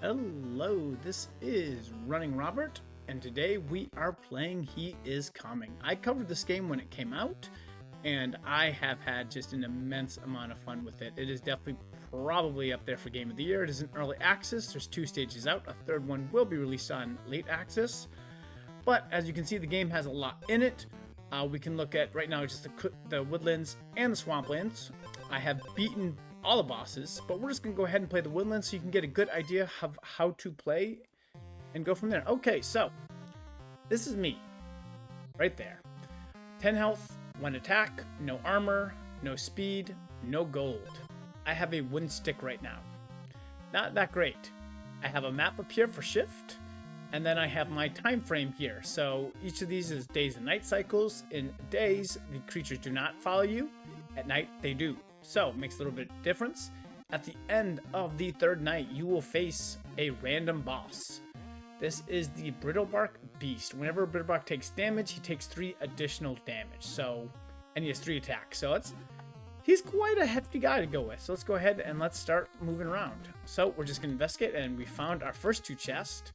Hello, this is RunningRobert, and today we are playing He Is Coming. I covered this game when it came out, and I have had just an immense amount of fun with it. It is definitely probably up there for Game of the Year. It is in early access, there's 2 stages out, a third one will be released on late access. But as you can see, the game has a lot in it. We can look at right now just the woodlands and the swamplands. I have beaten all the bosses, but we're just gonna go ahead and play the woodlands so you can get a good idea of how to play and go from there. Okay, so this is me right there. 10 health, 1 attack, no armor, no speed, no gold. I have a wooden stick right now. Not that great. I have a map up here for shift, and then I have my time frame here. So each of these is days and night cycles. In days, the creatures do not follow you. At night, they do. So it makes a little bit of difference. At the end of the 3rd night, you will face a random boss. This is the Brittlebark Beast. Whenever Brittlebark takes damage, he takes 3 additional damage. So, and he has 3 attacks. So he's quite a hefty guy to go with. So let's go ahead and let's start moving around. So we're just gonna investigate, and we found our first 2 chests.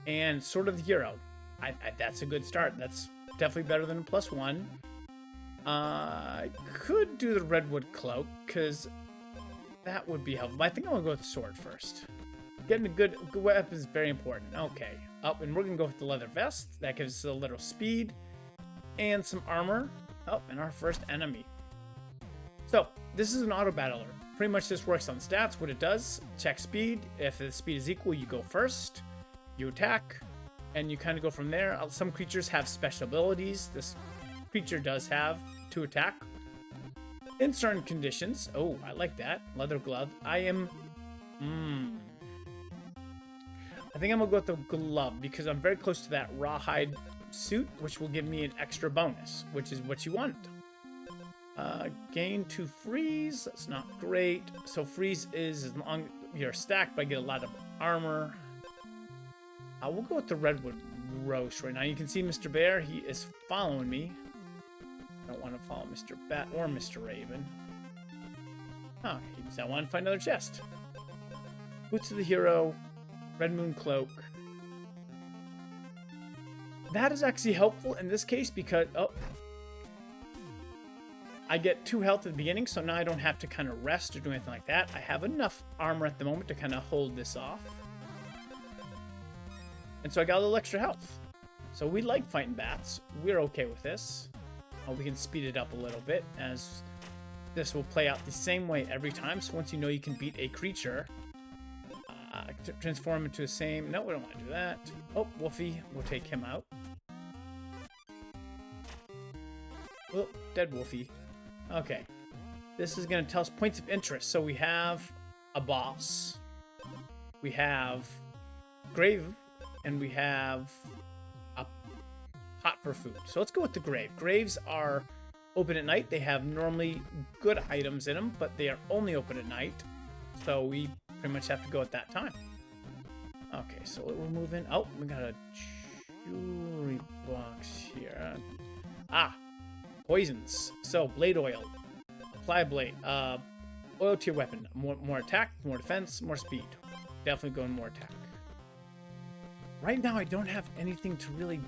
And Sword of the Hero. That's a good start. That's definitely better than a +1. I could do the Redwood Cloak, because that would be helpful. But I think I'm going to go with the sword first. Getting a good weapon is very important. Okay. Up, and we're going to go with the leather vest. That gives us a little speed and some armor. Oh, and our first enemy. So, this is an Autobattler. Pretty much this works on stats. What it does, check speed. If the speed is equal, you go first. You attack, and you kind of go from there. Some creatures have special abilities. This creature does have 2 attack in certain conditions. Oh, I like that. Leather glove. I think I'm gonna go with the glove because I'm very close to that rawhide suit, which will give me an extra bonus, which is what you want. Gain 2 freeze. That's not great. So freeze is as long as you're stacked, but I get a lot of armor. We'll go with the redwood roast right now. You can see Mr. Bear. He is following me. I don't want to follow Mr. Bat or Mr. Raven. Oh, he does not want to find another chest. Boots of the Hero, Red Moon Cloak. That is actually helpful in this case because, I get 2 health at the beginning, so now I don't have to kind of rest or do anything like that. I have enough armor at the moment to kind of hold this off. And so I got a little extra health. So we like fighting bats. We're okay with this. We can speed it up a little bit as this will play out the same way every time. So once you know you can beat a creature, transform into the same. No, we don't want to do that. Oh, Wolfie. We'll take him out. Oh, dead Wolfie. Okay. This is going to tell us points of interest. So we have a boss. We have grave. And we have a pot for food. So let's go with the grave. Graves are open at night. They have normally good items in them, but they are only open at night. So we pretty much have to go at that time. Okay, so we'll move in. Oh, we got a jewelry box here. Poisons. So blade oil. Apply blade. Oil to your weapon. More attack, more defense, more speed. Definitely going more attack. Right now, I don't have anything to really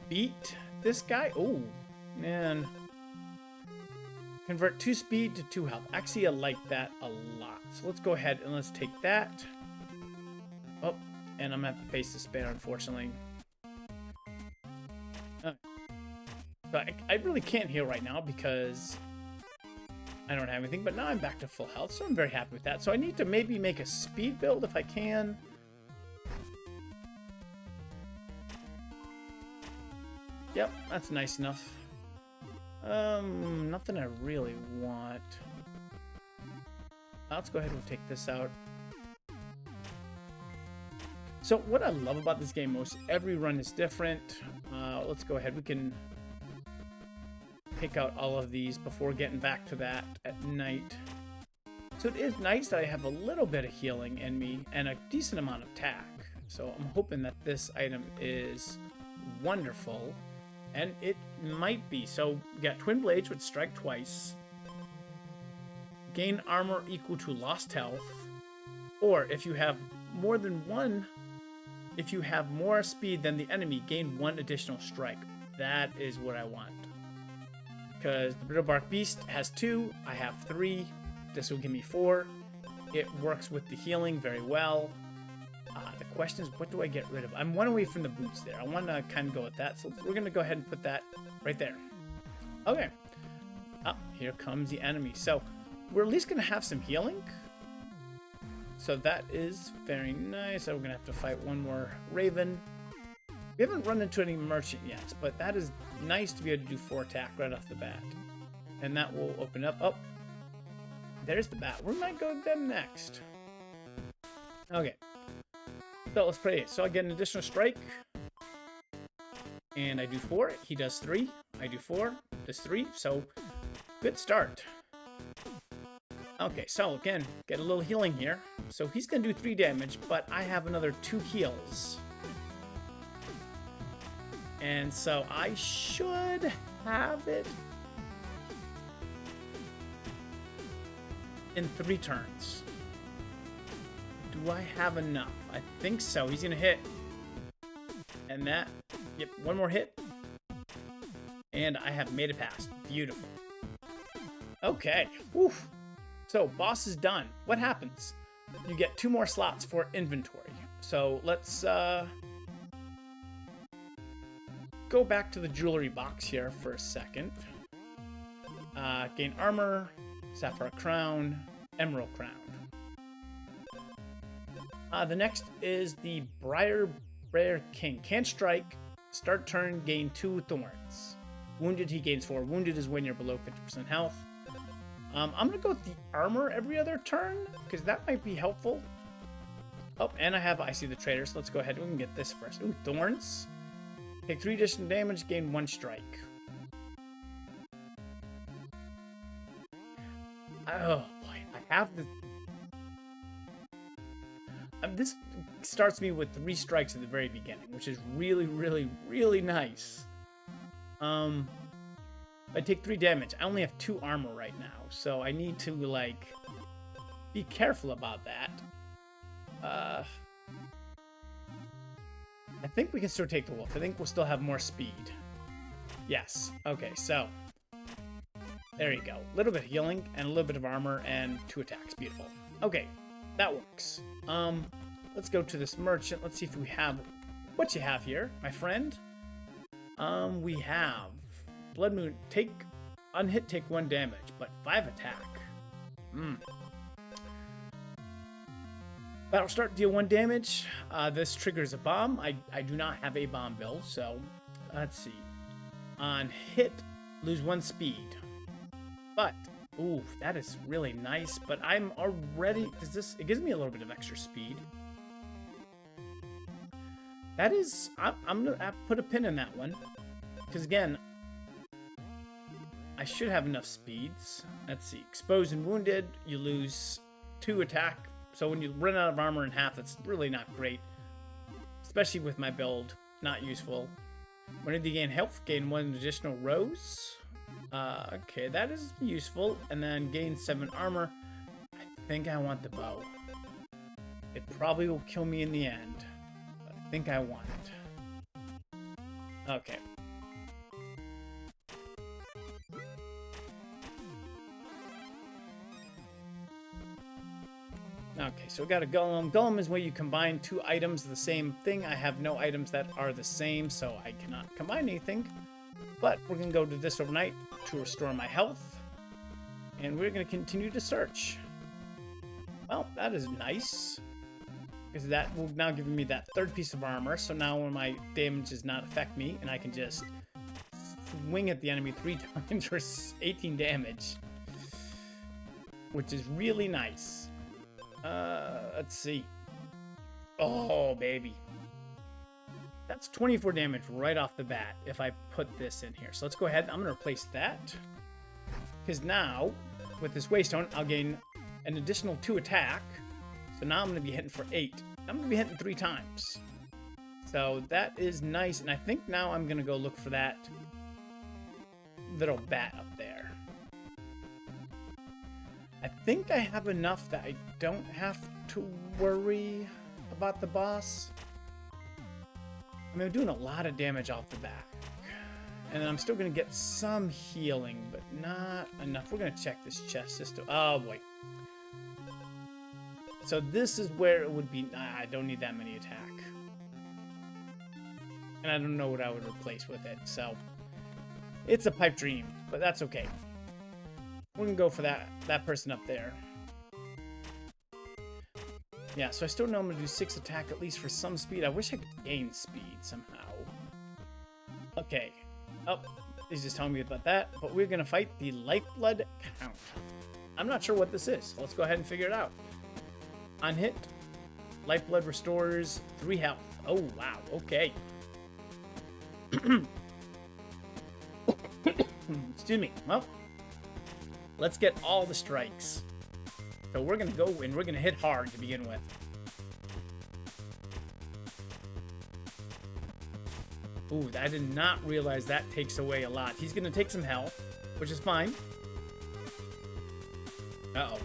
beat this guy. Oh, man. Convert 2 speed to 2 health. Actually, I like that a lot. So let's go ahead and let's take that. Oh, and I'm going to have to face this bear, unfortunately. So I really can't heal right now because I don't have anything. But now I'm back to full health, so I'm very happy with that. So I need to maybe make a speed build if I can. Yep, that's nice enough. Nothing I really want. Let's go ahead and take this out. So what I love about this game most, every run is different. Let's go ahead. We can pick out all of these before getting back to that at night. So it is nice that I have a little bit of healing in me and a decent amount of attack. So I'm hoping that this item is wonderful. And it might be. So you got Twin Blades, which strike twice. Gain armor equal to lost health. Or if you have more than one. If you have more speed than the enemy, gain 1 additional strike. That is what I want. Because the Brittlebark Beast has 2, I have 3. This will give me 4. It works with the healing very well. The question is, what do I get rid of? I'm 1 away from the boots there. I want to kind of go with that. So we're going to go ahead and put that right there. Okay. Oh, here comes the enemy. So we're at least going to have some healing. So that is very nice. We're going to have to fight one more Raven. We haven't run into any merchant yet, but that is nice to be able to do 4 attack right off the bat. And that will open up. Oh, there's the bat. We might go with them next. Okay. So let's play it. So I get an additional strike. And I do 4. He does 3. I do 4. Does 3. So good start. Okay, so again, get a little healing here. So he's going to do 3 damage, but I have another 2 heals. And so I should have it in 3 turns. Do I have enough? I think so. He's going to hit. And that, yep, 1 more hit. And I have made it past. Beautiful. Okay. Oof. So, boss is done. What happens? You get 2 more slots for inventory. So, let's go back to the jewelry box here for a second. Gain armor, sapphire crown, emerald crown. The next is the Briar Bear King. Can't strike. Start turn, gain 2 thorns. Wounded, he gains 4. Wounded is when you're below 50% health. I'm going to go with the armor every other turn, because that might be helpful. Oh, and I see the trader, so let's go ahead. We can get this first. Ooh, thorns. Take 3 additional damage, gain 1 strike. Oh, boy. I have the... this starts me with 3 strikes at the very beginning, which is really, really, really nice. I take 3 damage. I only have 2 armor right now, so I need to, like, be careful about that. I think we can still take the wolf. I think we'll still have more speed. Yes. Okay, so there you go. A little bit of healing and a little bit of armor and 2 attacks. Beautiful. Okay, that works. Let's go to this merchant. Let's see if we have what you have here, my friend. We have Blood Moon. Unhit, take 1 damage, but 5 attack. Battle start, deal 1 damage. This triggers a bomb. I do not have a bomb build, so let's see. On hit, lose 1 speed. But, ooh, that is really nice. But I'm already, it gives me a little bit of extra speed. That is, I'm gonna put a pin in that one. Because again, I should have enough speeds. Let's see, exposed and wounded, you lose 2 attack. So when you run out of armor in half, that's really not great. Especially with my build, not useful. Whenever you gain health, gain 1 additional rose. Okay, that is useful. And then gain 7 armor. I think I want the bow. It probably will kill me in the end. But I think I want it. Okay. Okay, so we got a Golem. Golem is where you combine 2 items of the same thing. I have no items that are the same, so I cannot combine anything. But we're going to go to this overnight to restore my health. And we're going to continue to search. Well, that is nice. Because that will now give me that 3rd piece of armor. So now when my damage does not affect me, and I can just swing at the enemy 3 times for 18 damage. Which is really nice. Let's see. Oh, baby. That's 24 damage right off the bat if I put this in here. So let's go ahead. I'm going to replace that. Because now, with this Waystone, I'll gain an additional 2 attack. So now I'm going to be hitting for 8. I'm going to be hitting 3 times. So that is nice. And I think now I'm going to go look for that little bat up there. I think I have enough that I don't have to worry about the boss. I mean, I'm doing a lot of damage off the back. And then I'm still going to get some healing, but not enough. We're going to check this chest system. Oh, boy. So this is where it would be... I don't need that many attack. And I don't know what I would replace with it, so... It's a pipe dream, but that's okay. We're going to go for that person up there. Yeah, so I still know I'm going to do 6 attack, at least for some speed. I wish I could gain speed somehow. Okay. Oh, he's just telling me about that. But we're going to fight the Lifeblood Count. I'm not sure what this is. Let's go ahead and figure it out. On hit, Lifeblood restores 3 health. Oh, wow. Okay. Excuse me. Well, let's get all the strikes. So we're going to go and we're going to hit hard to begin with. Ooh, I did not realize that takes away a lot. He's going to take some health, which is fine. Uh-oh.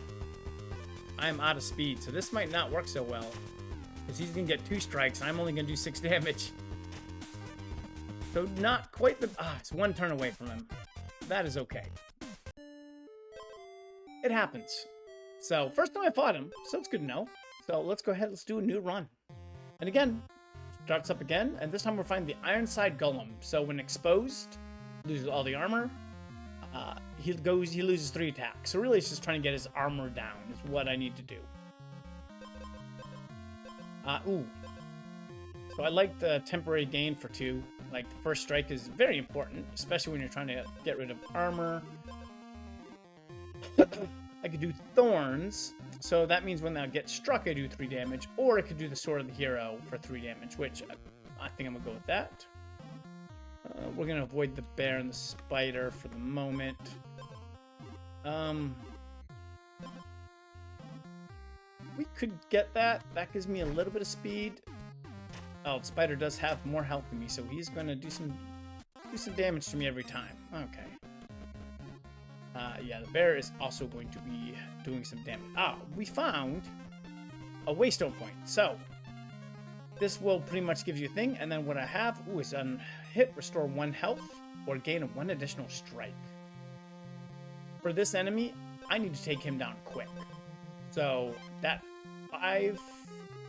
I am out of speed, so this might not work so well. Because he's going to get 2 strikes, and I'm only going to do 6 damage. So not quite the... it's 1 turn away from him. That is okay. It happens. So, first time I fought him, so it's good to know. So, let's go ahead, let's do a new run. And again, starts up again, and this time we're finding the Ironside Golem. So, when exposed, loses all the armor. He loses 3 attacks. So, really, it's just trying to get his armor down, is what I need to do. Ooh. So, I like the temporary gain for 2. Like, the first strike is very important, especially when you're trying to get rid of armor. I could do Thorns, so that means when I get struck, I do 3 damage, or I could do the Sword of the Hero for 3 damage, which I think I'm going to go with that. We're going to avoid the bear and the spider for the moment. We could get that. That gives me a little bit of speed. Oh, the spider does have more health than me, so he's going to do some damage to me every time. Okay. Yeah, the bear is also going to be doing some damage. We found a waystone point. So, this will pretty much give you a thing. And then what I have, is on hit, restore 1 health, or gain 1 additional strike. For this enemy, I need to take him down quick. So, that 5,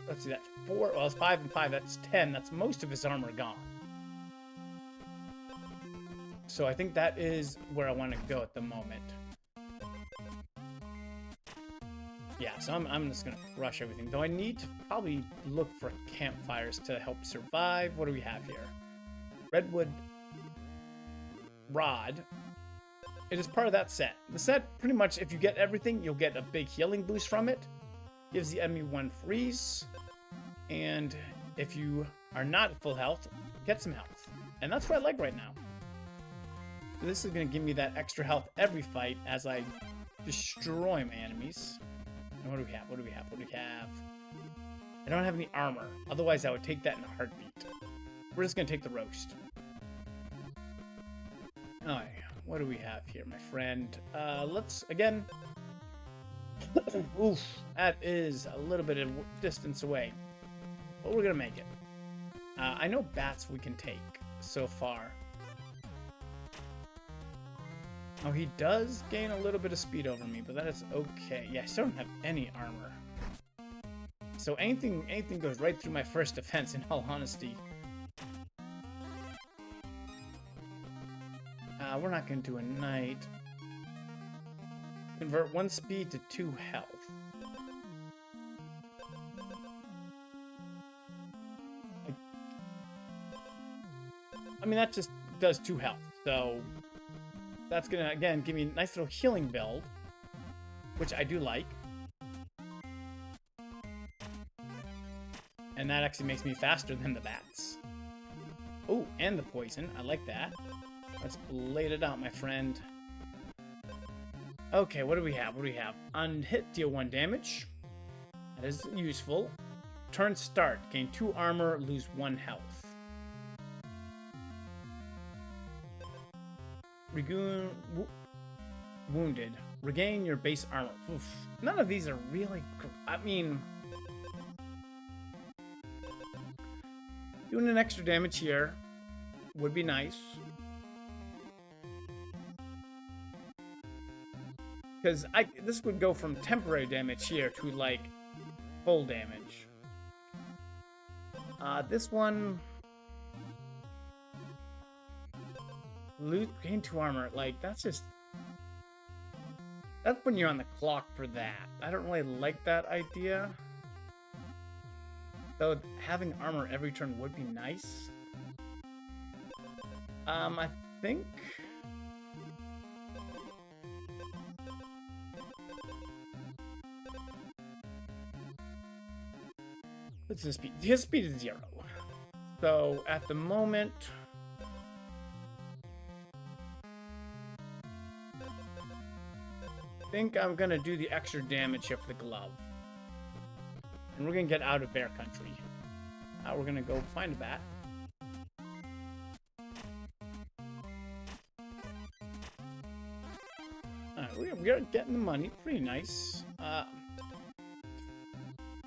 let's see, that's 4, well, it's 5 and 5, that's 10. That's most of his armor gone. So I think that is where I want to go at the moment. Yeah, so I'm just going to crush everything. Though I need to probably look for campfires to help survive. What do we have here? Redwood Rod. It is part of that set. The set, pretty much, if you get everything, you'll get a big healing boost from it. Gives the enemy 1 freeze. And if you are not at full health, get some health. And that's what I like right now. This is going to give me that extra health every fight as I destroy my enemies. And what do we have? What do we have? What do we have? I don't have any armor. Otherwise, I would take that in a heartbeat. We're just going to take the roast. Alright, what do we have here, my friend? Let's, again... Oof, that is a little bit of distance away. But we're going to make it. I know bats we can take so far. Oh, he does gain a little bit of speed over me, but that is okay. Yeah, I still don't have any armor. So anything goes right through my first defense, in all honesty. We're not going to do a knight. Convert 1 speed to 2 health. I mean, that just does 2 health, so... That's going to, again, give me a nice little healing build, which I do like. And that actually makes me faster than the bats. Oh, and the poison. I like that. Let's blade it out, my friend. Okay, what do we have? What do we have? On hit, deal 1 damage. That is useful. Turn start. Gain 2 armor, lose 1 health. Wounded. Regain your base armor. Oof. None of these are really... I mean... Doing an extra damage here would be nice. Because this would go from temporary damage here to, like, full damage. This one... Gain 2 armor. Like, that's just... That's when you're on the clock for that. I don't really like that idea. Though having armor every turn would be nice. I think... What's his speed? His speed is 0. So, at the moment... I think I'm gonna do the extra damage here for the glove. And we're gonna get out of bear country. We're gonna go find a bat. Alright, we're getting the money. Pretty nice.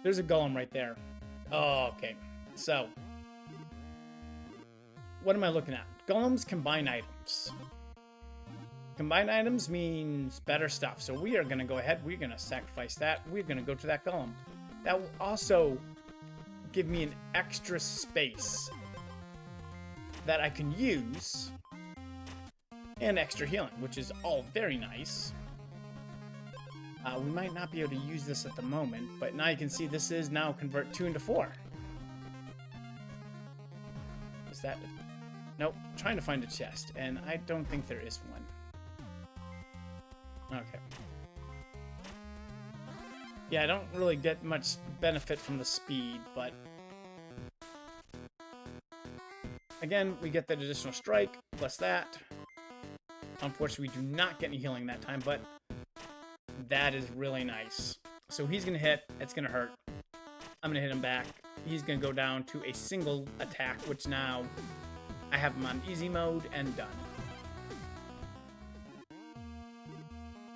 There's a golem right there. Oh, okay. So, what am I looking at? Golems combine items. Combine items means better stuff. So we are going to go ahead. We're going to sacrifice that. We're going to go to that golem. That will also give me an extra space that I can use. And extra healing, which is all very nice. We might not be able to use this at the moment, but now you can see this is now convert 2 into 4. Is that... Nope. Trying to find a chest, and I don't think there is one. Okay. Yeah, I don't really get much benefit from the speed, but... Again, we get that additional strike, plus that. Unfortunately, we do not get any healing that time, but... That is really nice. So he's going to hit. It's going to hurt. I'm going to hit him back. He's going to go down to a single attack, which now I have him on easy mode and done.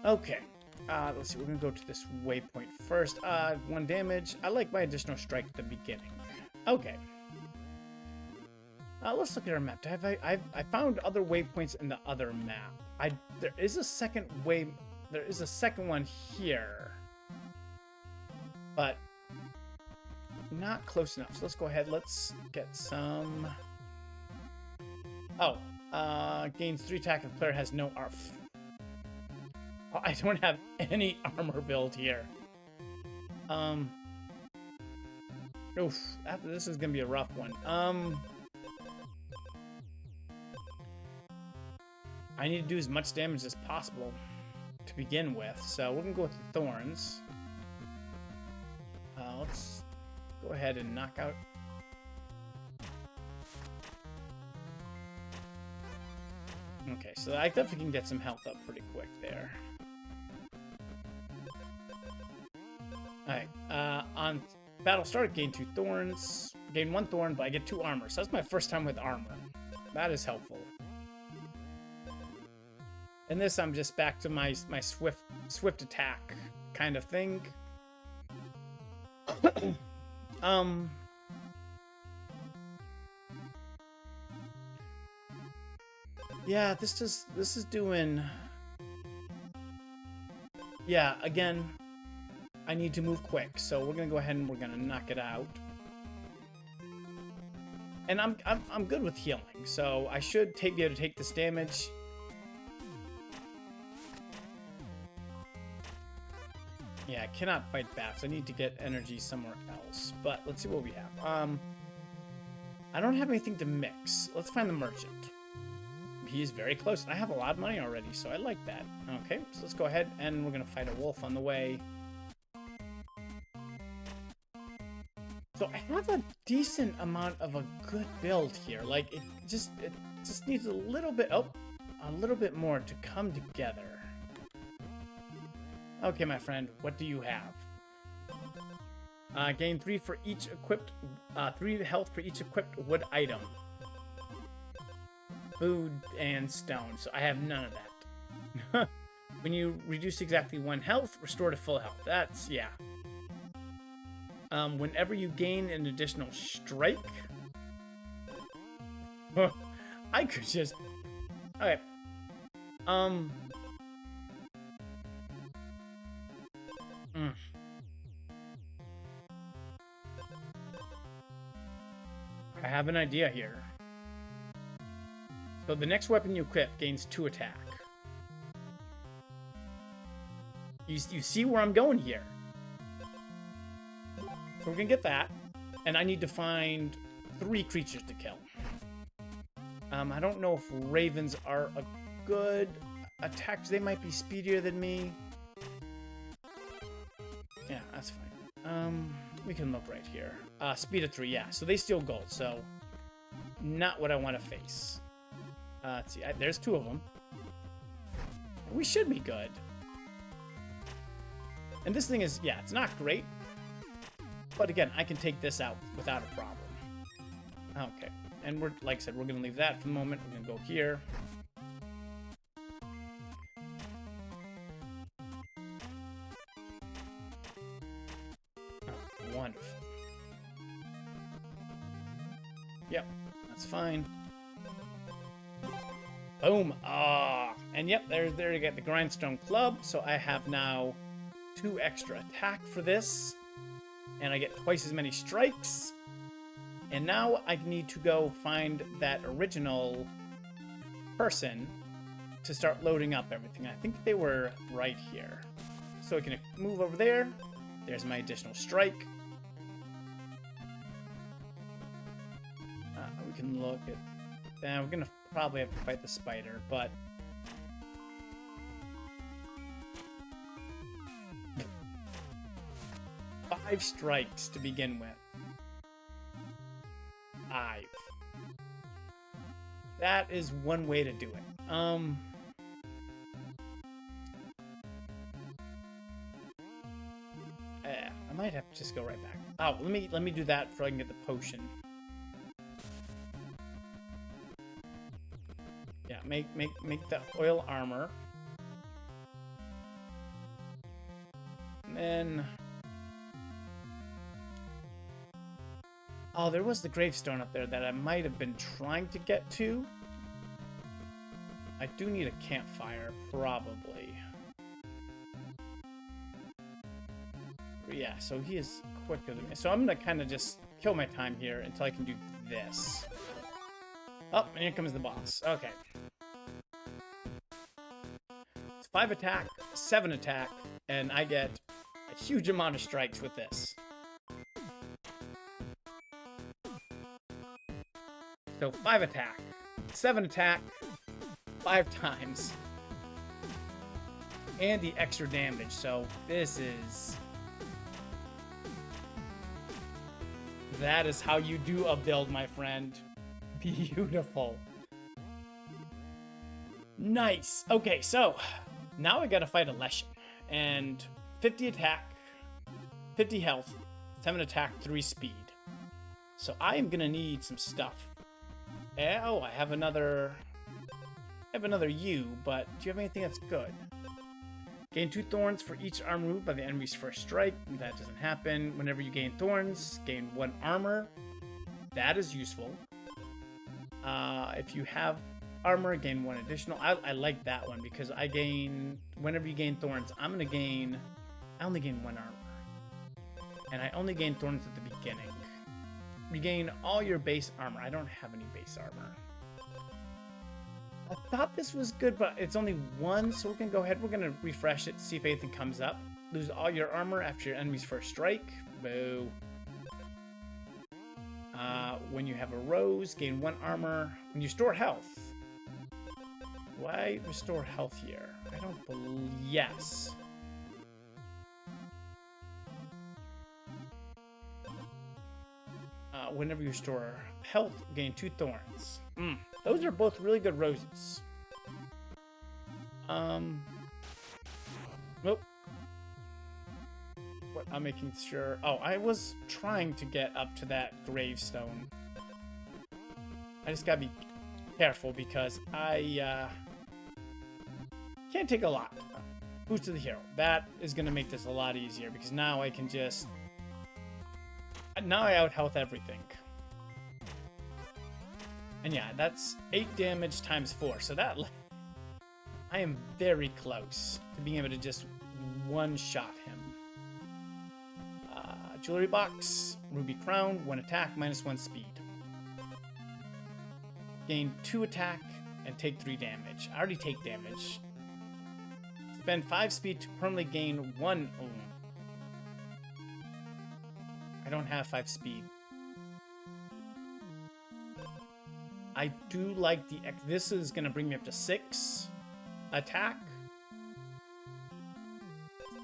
Okay. Let's see. We're going to go to this waypoint first. 1 damage. I like my additional strike at the beginning. Okay. Let's look at our map. I found other waypoints in the other map. There is a second way... There is a second one here, but not close enough. So let's go ahead. Let's get some... Oh, gains 3 attack if the player has no armor. Oh, I don't have any armor build here. Oof, after this is going to be a rough one. I need to do as much damage as possible to begin with, so we're gonna go with the thorns. Let's go ahead and knock out. Okay, so I definitely can get some health up pretty quick there. Alright, on battle start, gain 2 thorns, gain 1 thorn, but I get 2 armor, so that's my first time with armor. That is helpful. And this, I'm just back to my swift attack kind of thing. Yeah, this is doing... Yeah, again, I need to move quick, so we're gonna go ahead and we're gonna knock it out. And I'm good with healing, so I should be able to take this damage. Yeah, I cannot fight bats. I need to get energy somewhere else. But let's see what we have. I don't have anything to mix. Let's find the merchant. He's very close. I have a lot of money already, so I like that. Okay, so let's go ahead and we're going to fight a wolf on the way. So I have a decent amount of a good build here. Like, it just needs a little bit more to come together. Okay, my friend, what do you have? Gain 3 for each equipped, 3 health for each equipped wood item. Food and stone, so I have none of that. When you reduce exactly 1 health, restore to full health. That's, yeah. Whenever you gain an additional strike, I could just... Okay. I have an idea here. So the next weapon you equip gains 2 attack. You see where I'm going here. So we're gonna get that. And I need to find 3 creatures to kill. I don't know if ravens are a good attack. They might be speedier than me. Yeah, that's fine. We can look right here. Speed of 3, yeah. So they steal gold, so not what I want to face. Let's see. There's 2 of them. We should be good. And this thing is, yeah, it's not great. But again, I can take this out without a problem. Okay. And we're, like I said, we're going to leave that for the moment. We're going to go here. Oh, wonderful. Yep, that's fine. Boom. Ah. And yep, there you get the grindstone club. So I have now 2 extra attack for this. And I get twice as many strikes. And now I need to go find that original person to start loading up everything. I think they were right here. So I can move over there. There's my additional strike. We can look at... we're going to probably have to fight the spider, but... Five strikes to begin with. 5. That is one way to do it. I might have to just go right back. Oh, let me do that before I can get the potion. Yeah, make the oil armor. And then... Oh, there was the gravestone up there that I might have been trying to get to. I do need a campfire, probably. Yeah, so he is quicker than me. So I'm going to kind of just kill my time here until I can do this. Oh, and here comes the boss. Okay. It's 5 attack, 7 attack, and I get a huge amount of strikes with this. So 5 attack, 7 attack, 5 times. And the extra damage, so this is... That is how you do a build, my friend. Beautiful. Nice. Okay, so now I gotta fight a Leshen. And 50 attack, 50 health, 7 attack, 3 speed. So I am gonna need some stuff. Oh, I have another U, but do you have anything that's good? Gain 2 thorns for each armor moved by the enemy's first strike. That doesn't happen. Whenever you gain thorns, gain 1 armor. That is useful. If you have armor, gain 1 additional. I like that one because I gain... Whenever you gain thorns, I only gain 1 armor. And I only gain thorns at the beginning. Regain all your base armor. I don't have any base armor. I thought this was good, but it's only 1, so we're going to go ahead. We're going to refresh it, see if anything comes up. Lose all your armor after your enemy's first strike. Boo. When you have a rose, gain 1 armor. When you store health. Why restore health here? I don't believe... Yes. Whenever you store health, gain 2 thorns. Those are both really good roses. Nope. What, I'm making sure... Oh, I was trying to get up to that gravestone. I just gotta be careful because I can't take a lot. Boost to the hero. That is gonna make this a lot easier because now I can just... Now I out-health everything. And yeah, that's 8 damage times 4. So that... I am very close to being able to just one-shot him. Jewelry box, ruby crown, 1 attack, -1 speed. Gain 2 attack and take 3 damage. I already take damage. Spend 5 speed to permanently gain 1. Oh. I don't have 5 speed. I do like the... This is going to bring me up to 6 attack.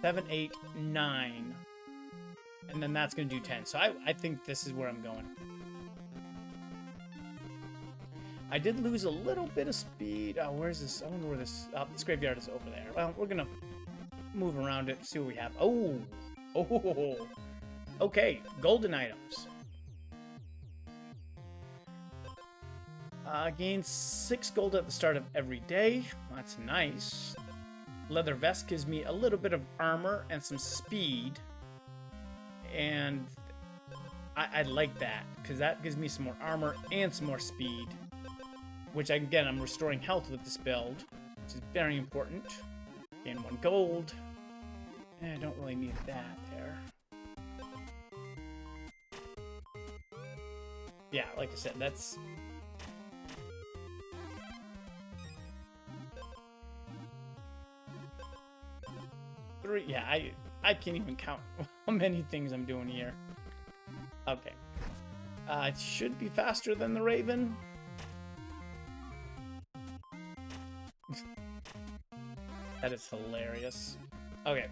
7, 8, 9. And then that's going to do 10. So I think this is where I'm going. I did lose a little bit of speed. Oh, where's this? I wonder where this... Oh, this graveyard is over there. Well, we're going to move around it, see what we have. Oh! Oh! Okay, golden items. Gain 6 gold at the start of every day. That's nice. Leather vest gives me a little bit of armor and some speed. And I like that, because that gives me some more armor and some more speed. Which, again, I'm restoring health with this build, which is very important. Gain 1 gold. I don't really need that there. Yeah, like I said, that's... Yeah, I can't even count how many things I'm doing here. Okay. It should be faster than the Raven. That is hilarious. Okay.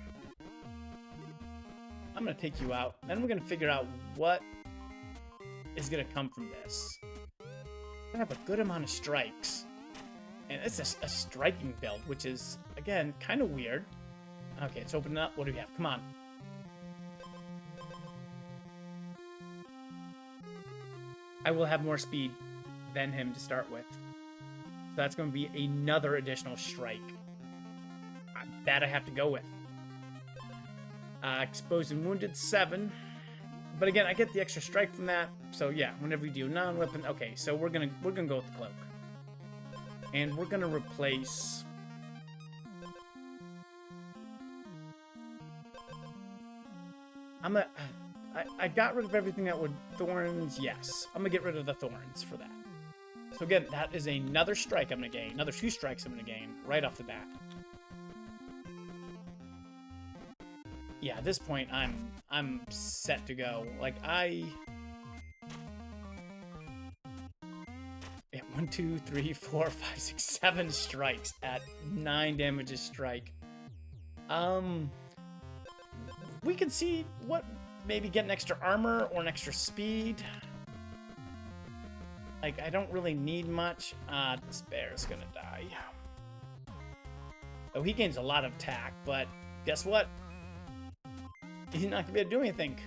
I'm going to take you out. Then we're going to figure out what is going to come from this. I have a good amount of strikes. And it's a striking build, which is, again, kind of weird. Okay, it's opening up. What do we have? Come on. I will have more speed than him to start with. So that's going to be another additional strike. That I have to go with. Exposed and wounded, 7. But again, I get the extra strike from that. So yeah, whenever you do non-weapon... Okay, so we're gonna go with the cloak. And we're gonna replace... I got rid of everything that would thorns, yes. I'm gonna get rid of the thorns for that. So again, that is another strike I'm gonna gain. Another 2 strikes I'm gonna gain right off the bat. Yeah, at this point, I'm set to go. Like, yeah, 1, 2, 3, 4, 5, 6, 7 strikes at 9 damage a strike. We can see what, maybe get an extra armor or an extra speed. Like, I don't really need much. This bear's gonna die. Oh, he gains a lot of attack, but guess what? He's not gonna be able to do anything.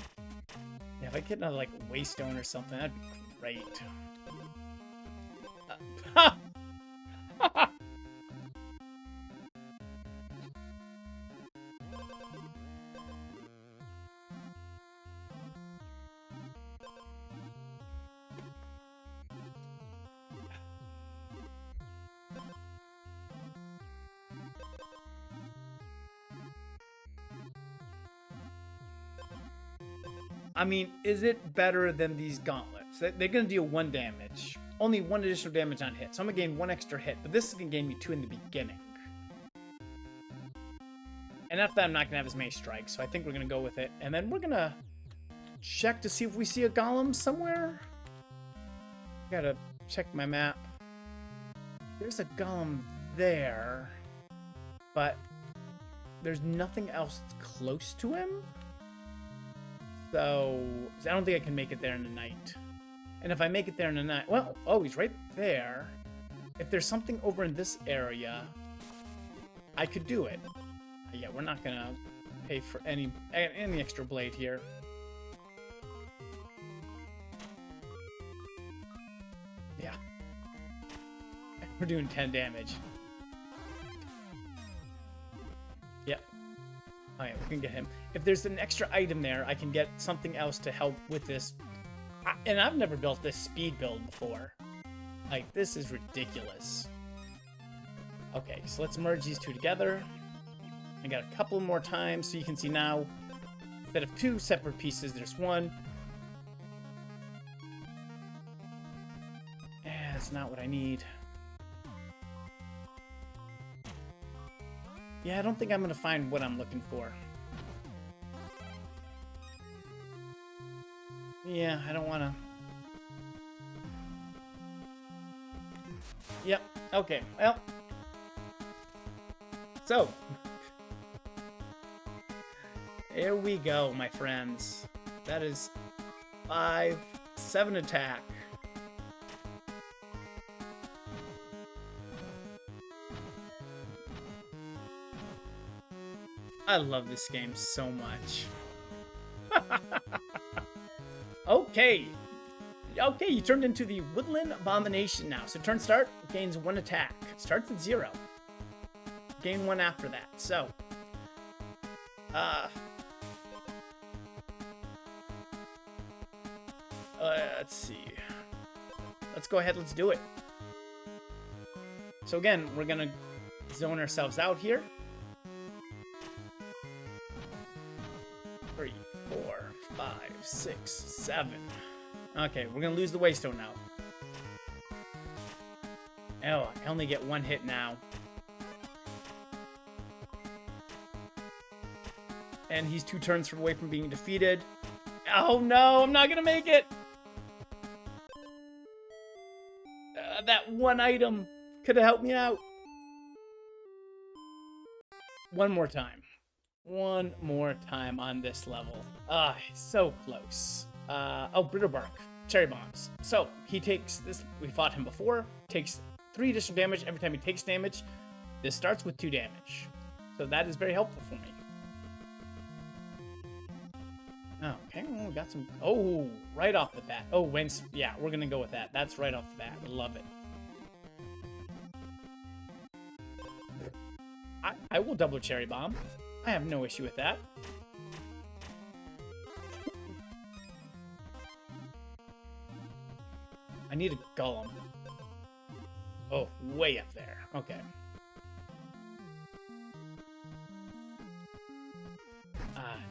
Yeah, if I get another, like, waystone or something, that'd be great. I mean, is it better than these gauntlets? They're going to deal 1 damage. Only 1 additional damage on hit. So I'm going to gain 1 extra hit. But this is going to gain me 2 in the beginning. And after that, I'm not going to have as many strikes. So I think we're going to go with it. And then we're going to check to see if we see a golem somewhere. Got to check my map. There's a golem there. But there's nothing else close to him. So I don't think I can make it there in the night. And if I make it there in the night... Well, oh, he's right there. If there's something over in this area, I could do it. Yeah, we're not going to pay for any extra blade here. Yeah. We're doing 10 damage. Yep. Oh yeah, we can get him. If there's an extra item there, I can get something else to help with this. And I've never built this speed build before. Like, this is ridiculous. Okay, so let's merge these two together. I got a couple more times, so you can see now, instead of two separate pieces, there's one. That's not what I need. Yeah, I don't think I'm gonna find what I'm looking for. Yeah, I don't wanna. Yep, okay, well. So, here we go, my friends. That is 5-7 attack. I love this game so much. Okay. Okay, you turned into the Woodland Abomination now. So turn start, gains 1 attack. Starts at 0. Gain 1 after that. So, let's see. Let's go ahead, let's do it. So again, we're gonna zone ourselves out here. 3, 4, 5, 6, 7. Okay, we're gonna lose the Waystone now. Oh, I only get 1 hit now. And he's 2 turns away from being defeated. Oh no, I'm not gonna make it! That 1 item could have helped me out. One more time. One more time on this level. So close. Oh, Brittle Bark. Cherry Bombs. So, he takes this. We fought him before. Takes 3 additional damage every time he takes damage. This starts with 2 damage. So that is very helpful for me. Okay, well, we got some. Oh, right off the bat. Oh, yeah, we're gonna go with that. That's right off the bat. Love it. I will double Cherry Bomb. I have no issue with that. I need a Golem. Oh, way up there. Okay.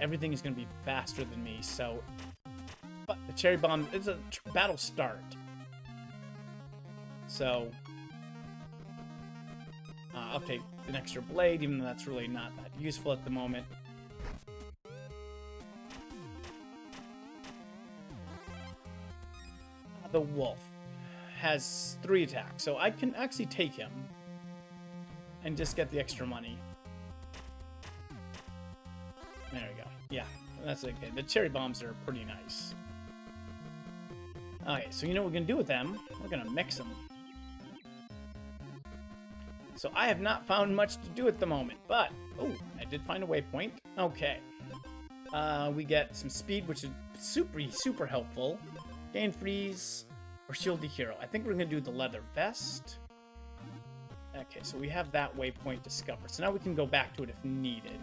Everything is going to be faster than me, so... But the Cherry Bomb is a battle start. So... I'll take an extra blade, even though that's really not that useful at the moment. The Wolf has 3 attacks, so I can actually take him and just get the extra money. There we go. Yeah, that's okay. The Cherry Bombs are pretty nice. Okay, so you know what we're going to do with them? We're going to mix them. So I have not found much to do at the moment, but... Oh, I did find a waypoint. Okay. We get some speed, which is super helpful. Gain freeze or shield the hero. I think we're going to do the leather vest. Okay, so we have that waypoint discovered. So now we can go back to it if needed.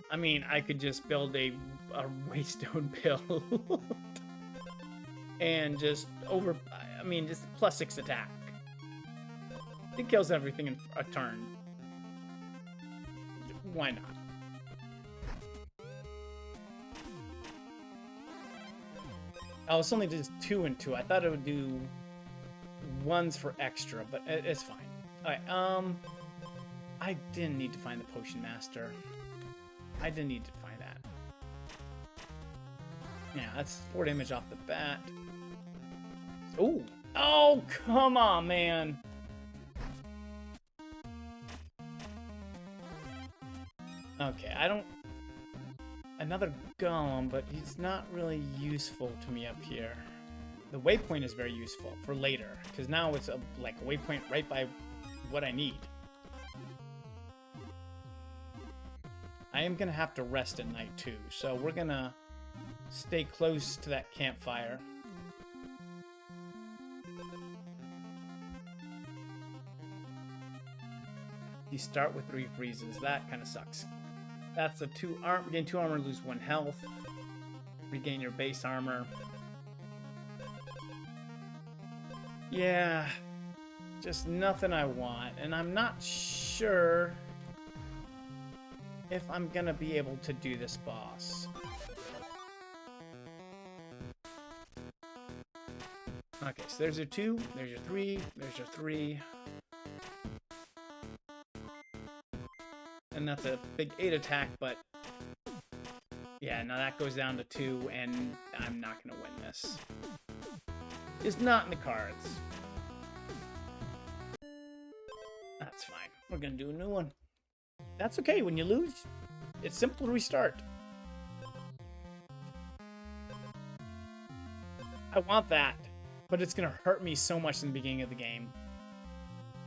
I mean, I could just build a Waystone build. And just just +6 attack. It kills everything in a turn. Why not? Oh, it's only just 2 and 2. I thought it would do 1s for extra, but it's fine. Alright, I didn't need to find the Potion Master. I didn't need to find that. Yeah, that's 4 damage off the bat. Ooh. Oh, come on, man. Okay, I don't... Another Golem, but he's not really useful to me up here. The waypoint is very useful for later, because now it's a waypoint right by what I need. I am going to have to rest at night, too, so we're going to stay close to that campfire. You start with 3 freezes. That kind of sucks. That's a 2 armor. Gain 2 armor, lose 1 health. Regain your base armor. Yeah, just nothing I want, and I'm not sure if I'm gonna be able to do this boss. Okay, so there's your 2, there's your 3, there's your 3. And that's a big 8 attack, but yeah, now that goes down to 2, and I'm not gonna win this. It's not in the cards. That's fine. We're gonna do a new one. That's okay. When you lose, it's simple to restart. I want that, but it's gonna hurt me so much in the beginning of the game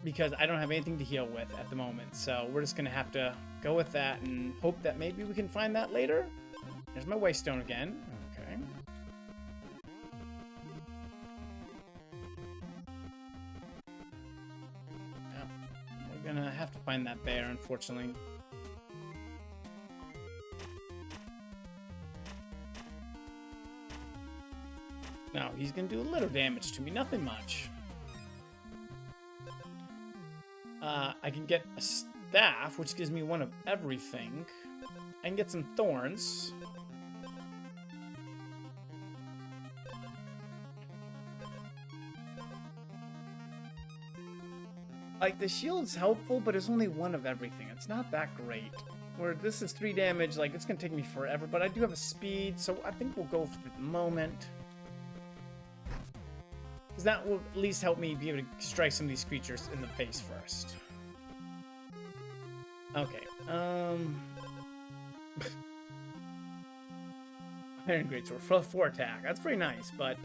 because I don't have anything to heal with at the moment. So we're just gonna have to go with that and hope that maybe we can find that later. There's my waystone again. Okay. We're gonna have to find that bear, unfortunately. Now, he's gonna do a little damage to me, nothing much. I can get a staff, which gives me 1 of everything. I can get some thorns. Like, the shield's helpful, but it's only 1 of everything. It's not that great. Where this is 3 damage, like, it's gonna take me forever, but I do have a speed, so I think we'll go for the moment. Because that will at least help me be able to strike some of these creatures in the face first. Okay, Iron Greatsword for 4 attack. That's very nice, but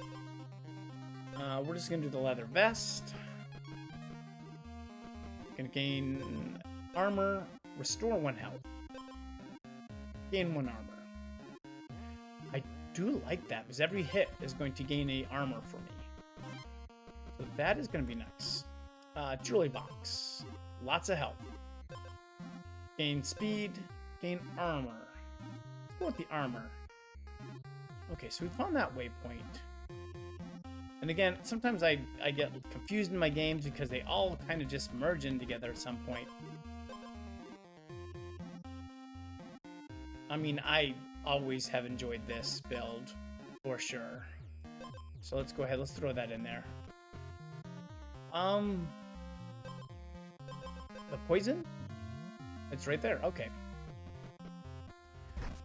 we're just gonna do the leather vest. Gonna gain armor, restore 1 health, gain 1 armor. I do like that because every hit is going to gain a armor for me. So that is going to be nice. Jewelry box, lots of health. Gain speed, gain armor. Let's go with the armor. Okay, so we found that waypoint. And again, sometimes I get confused in my games because they all kind of just merge in together at some point. I mean, I always have enjoyed this build, for sure. So let's go ahead, let's throw that in there. The poison? It's right there, okay.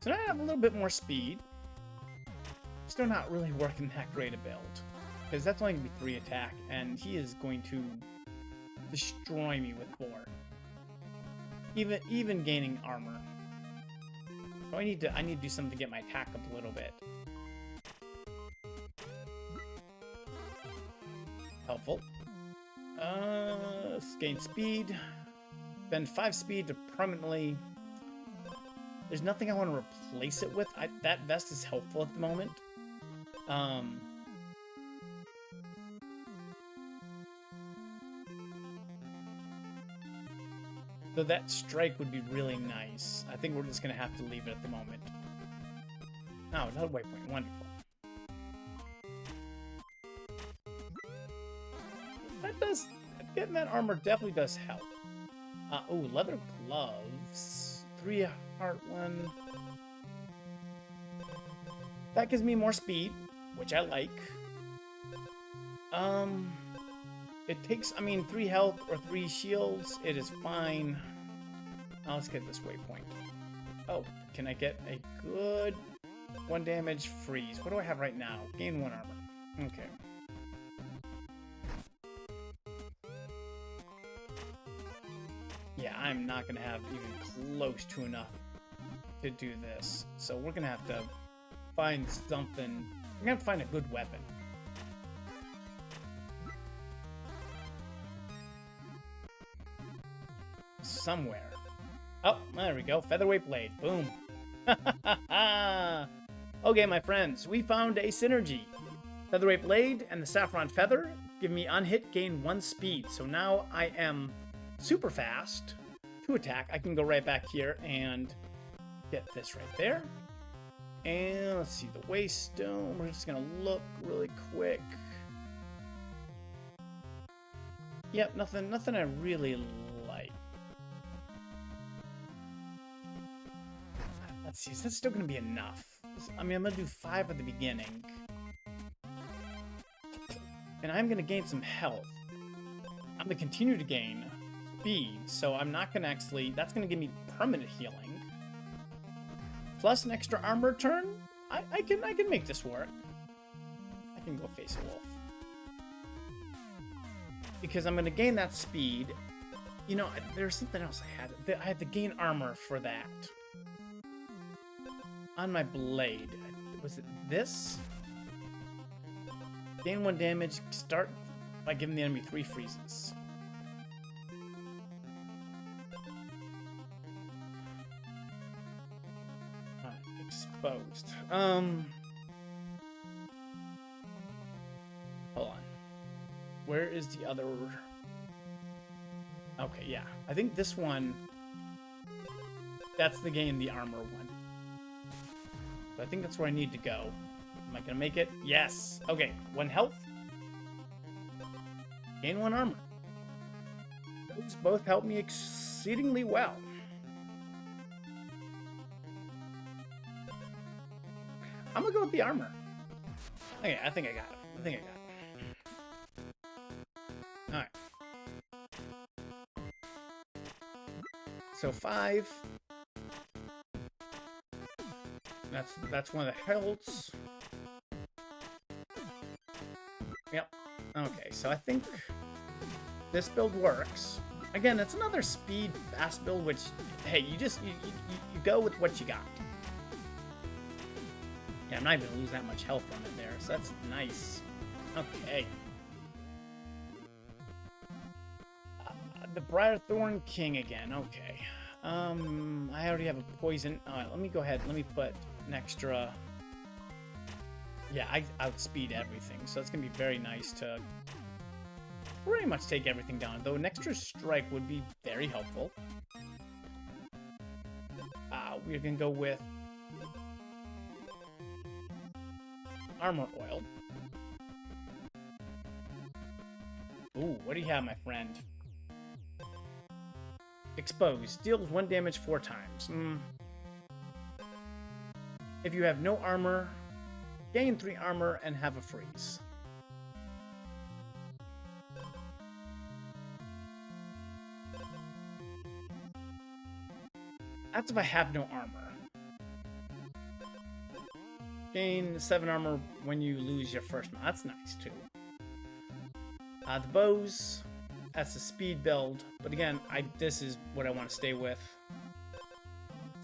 So now I have a little bit more speed. Still not really working that great a build. Because that's only going to be 3 attack, and he is going to destroy me with 4. Even gaining armor. So I need to do something to get my attack up a little bit. Helpful. Gain speed. Spend 5 speed to permanently. There's nothing I want to replace it with. That vest is helpful at the moment. So that strike would be really nice. I think we're just going to have to leave it at the moment. Oh, another waypoint. Wonderful. Getting that armor definitely does help. Oh, leather gloves. 3 heart 1. That gives me more speed, which I like. It takes, 3 health or 3 shields. It is fine. Now let's get this waypoint. Oh, can I get a good 1 damage freeze? What do I have right now? Gain 1 armor. Okay. Yeah, I'm not going to have even close to enough to do this. So we're going to have to find something. We're going to have to find a good weapon. Somewhere. Oh, there we go. Featherweight blade. Boom. Okay, my friends. We found a synergy. Featherweight blade and the saffron feather give me unhit gain 1 speed. So now I am super fast to attack. I can go right back here and get this right there. And let's see, the waste stone. We're just gonna look really quick. Yep, nothing I really like. Let's see, is that still gonna be enough? I mean, I'm gonna do 5 at the beginning. And I'm gonna gain some health. I'm gonna continue to gain speed, so I'm not gonna actually, that's gonna give me permanent healing. Plus an extra armor turn? I can make this work. I can go face a wolf. Because I'm gonna gain that speed. You know, there's something else I had. I had to gain armor for that. On my blade. Was it this? Gain 1 damage, start by giving the enemy 3 freezes. Exposed. Hold on. Where is the other? Okay, yeah. I think this one, that's the gain the armor one. So I think that's where I need to go. Am I gonna make it? Yes. Okay, 1 health. Gain 1 armor. Those both help me exceedingly well. I'm gonna go with the armor. Okay, I think I got it. Alright. So 5. That's one of the healths. Yep. Okay, so I think this build works. Again, it's another speed fast build, which, hey, you go with what you got. Yeah, I'm not even gonna lose that much health from it there, so that's nice. Okay. The Briarthorn King again, okay. I already have a poison. Let me go ahead, let me put an extra... Yeah, I outspeed everything, so it's gonna be very nice to pretty much take everything down, though an extra strike would be very helpful. We're gonna go with armor oil. Ooh, what do you have, my friend? Exposed. Deals 1 damage 4 times. If you have no armor, gain 3 armor and have a freeze. That's if I have no armor. Gain 7 armor when you lose your first one. That's nice, too. The bows, that's a speed build. But again, this is what I want to stay with.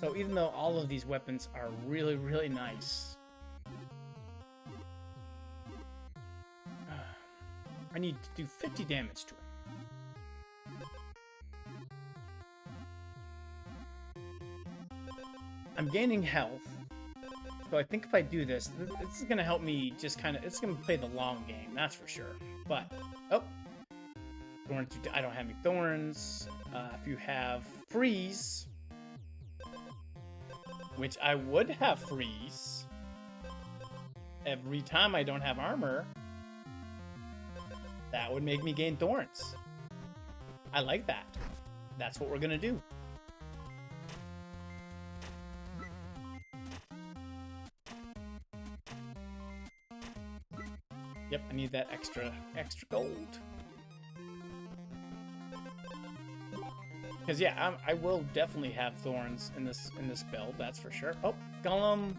So even though all of these weapons are really, really nice, I need to do 50 damage to it. I'm gaining health. So I think if I do this, this is going to help me just kind of... It's going to play the long game, that's for sure. But, oh. Thorns, I don't have any thorns. If you have freeze, which I would have freeze every time I don't have armor, that would make me gain thorns. I like that. That's what we're going to do. Yep, I need that extra gold. Because yeah, I will definitely have thorns in this build, that's for sure. Oh, Gollum,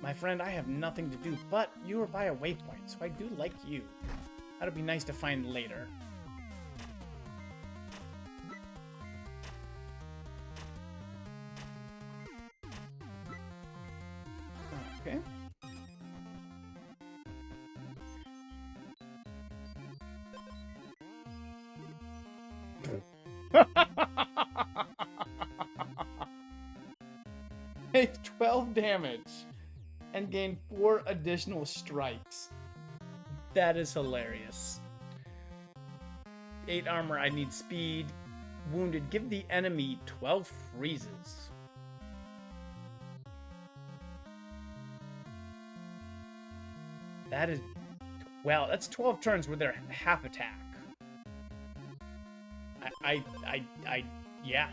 my friend, I have nothing to do, but you are by a waypoint, so I do like you. That'll be nice to find later. Okay. Take 12 damage and gain 4 additional strikes. That is hilarious. 8 armor, I need speed. Wounded, give the enemy 12 freezes. That is... Well, that's 12 turns where they're half attack. Yeah.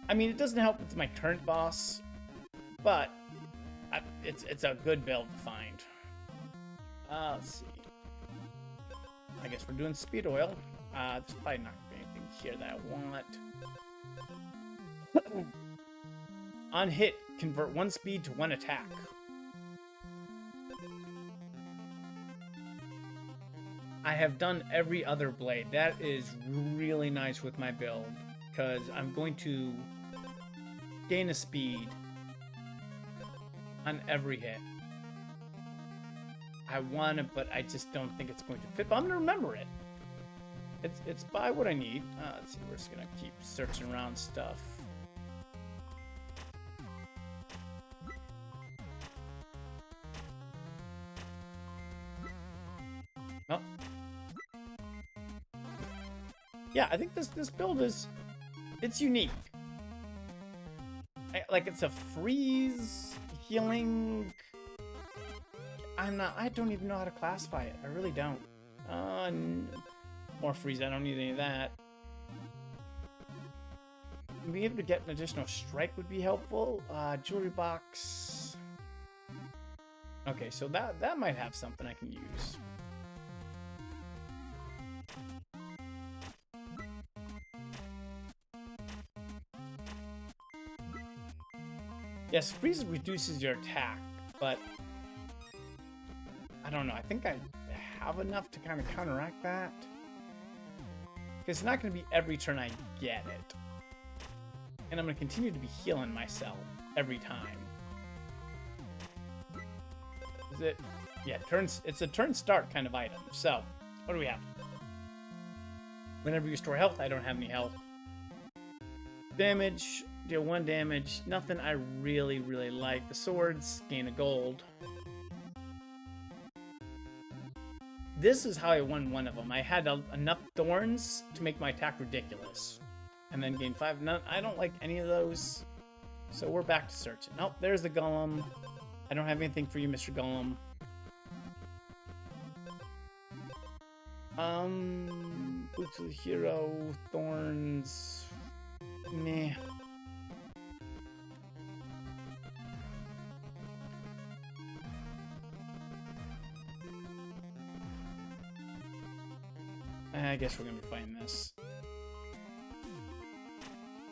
I mean, it doesn't help with my current boss, but it's a good build to find. Let's see. I guess we're doing speed oil. There's probably not anything here that I want. On hit, convert 1 speed to 1 attack. I have done every other blade. That is really nice with my build, because I'm going to gain a speed on every hit. I want it, but I just don't think it's going to fit. But I'm going to remember it. It's by what I need. Let's see, we're just going to keep searching around stuff. Oh. Yeah, I think this build is... It's unique. Like, it's a freeze, healing... I don't even know how to classify it. I really don't. More freeze, I don't need any of that. Being able to get an additional strike would be helpful. Jewelry box. Okay, so that might have something I can use. Yes, freeze reduces your attack, but I don't know. I think I have enough to kind of counteract that. Because it's not going to be every turn I get it. And I'm going to continue to be healing myself every time. Is it? Yeah, it's a turn start kind of item. So, what do we have? Whenever you restore health, I don't have any health. Damage, deal 1 damage. Nothing I really, really like. The swords, gain a gold. This is how I won one of them. I had enough thorns to make my attack ridiculous. And then gain 5. None, I don't like any of those. So we're back to searching. Oh, there's the golem. I don't have anything for you, Mr. Golem. Boots of the Hero, thorns. Meh. I guess we're gonna be fighting this.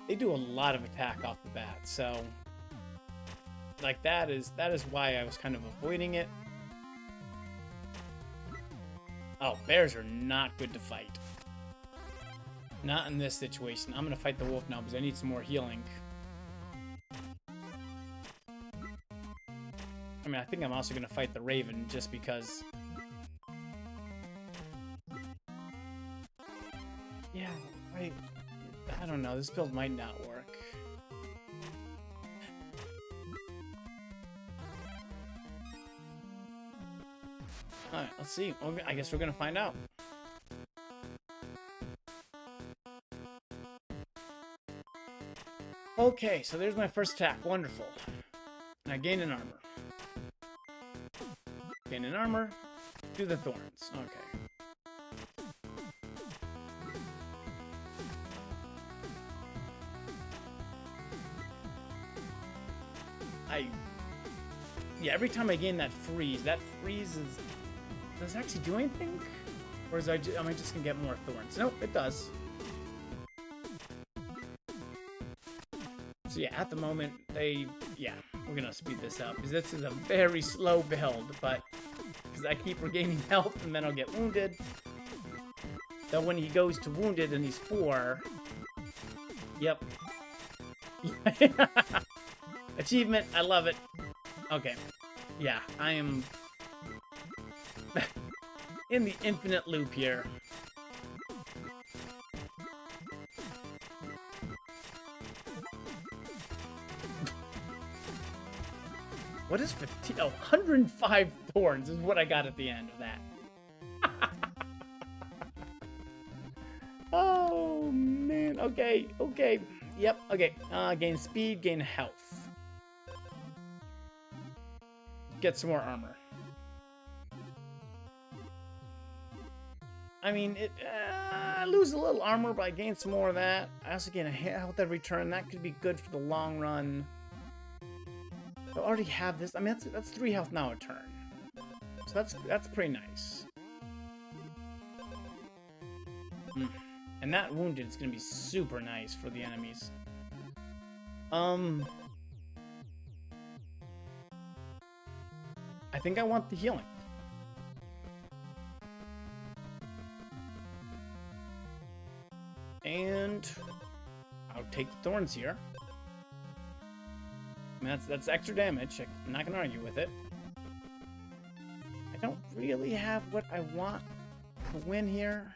They do a lot of attack off the bat, so like that is why I was kind of avoiding it. Oh, bears are not good to fight. Not in this situation. I'm gonna fight the wolf now because I need some more healing. I mean, I think I'm also gonna fight the raven just because. Yeah, I don't know. This build might not work. Alright, let's see. I guess we're gonna find out. Okay, so there's my first attack. Wonderful. And I gain an armor. Gain an armor. Do the thorns. Okay. Yeah, every time I gain that freeze is... Does it actually do anything? Or am I just gonna get more thorns? Nope, it does. So yeah, at the moment, yeah, we're gonna speed this up. Because this is a very slow build, but... Because I keep regaining health and then I'll get wounded. Then when he goes to wounded and he's 4... Yep. Achievement, I love it. Okay. Yeah, I am in the infinite loop here. What is fatigue? Oh, 105 thorns is what I got at the end of that. Oh, man. Okay, okay. Yep, okay. Gain speed, gain health. get some more armor. I mean, I lose a little armor, but I gain some more of that. I also gain a health every turn. That could be good for the long run. I already have this. I mean, that's 3 health now a turn. So that's pretty nice. And that wounded is going to be super nice for the enemies. I think I want the healing. And I'll take the thorns here. I mean, that's extra damage. I'm not gonna argue with it. I don't really have what I want to win here.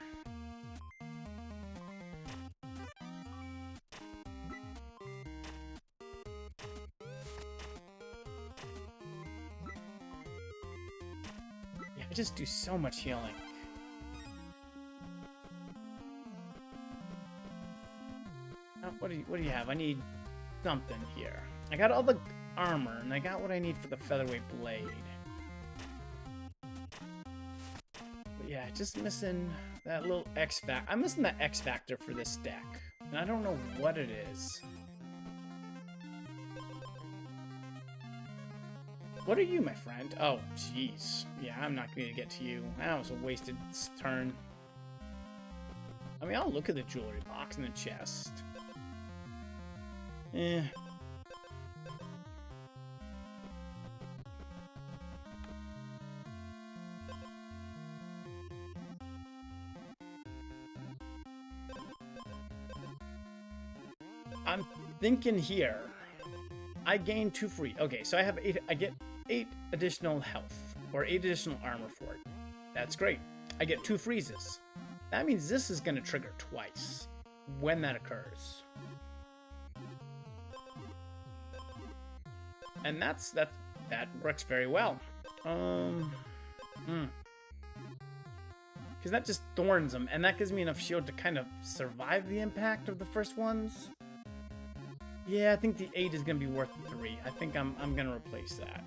Yeah, I just do so much healing. What do you have? I need something here. I got all the armor, and I got what I need for the featherweight blade. But yeah, just missing that little X factor. I'm missing that X factor for this deck, and I don't know what it is. What are you, my friend? Oh, jeez. Yeah, I'm not going to get to you. That was a wasted turn. I mean, I'll look at the jewelry box and the chest. Eh. I'm thinking here. I gain 2 free. Okay, so I have 8. I get 8 additional health or 8 additional armor for it. That's great. I get 2 freezes. That means this is going to trigger twice when that occurs. And that works very well. Because that just thorns them, and that gives me enough shield to kind of survive the impact of the first ones. Yeah, I think the 8 is gonna be worth the 3. I think I'm gonna replace that.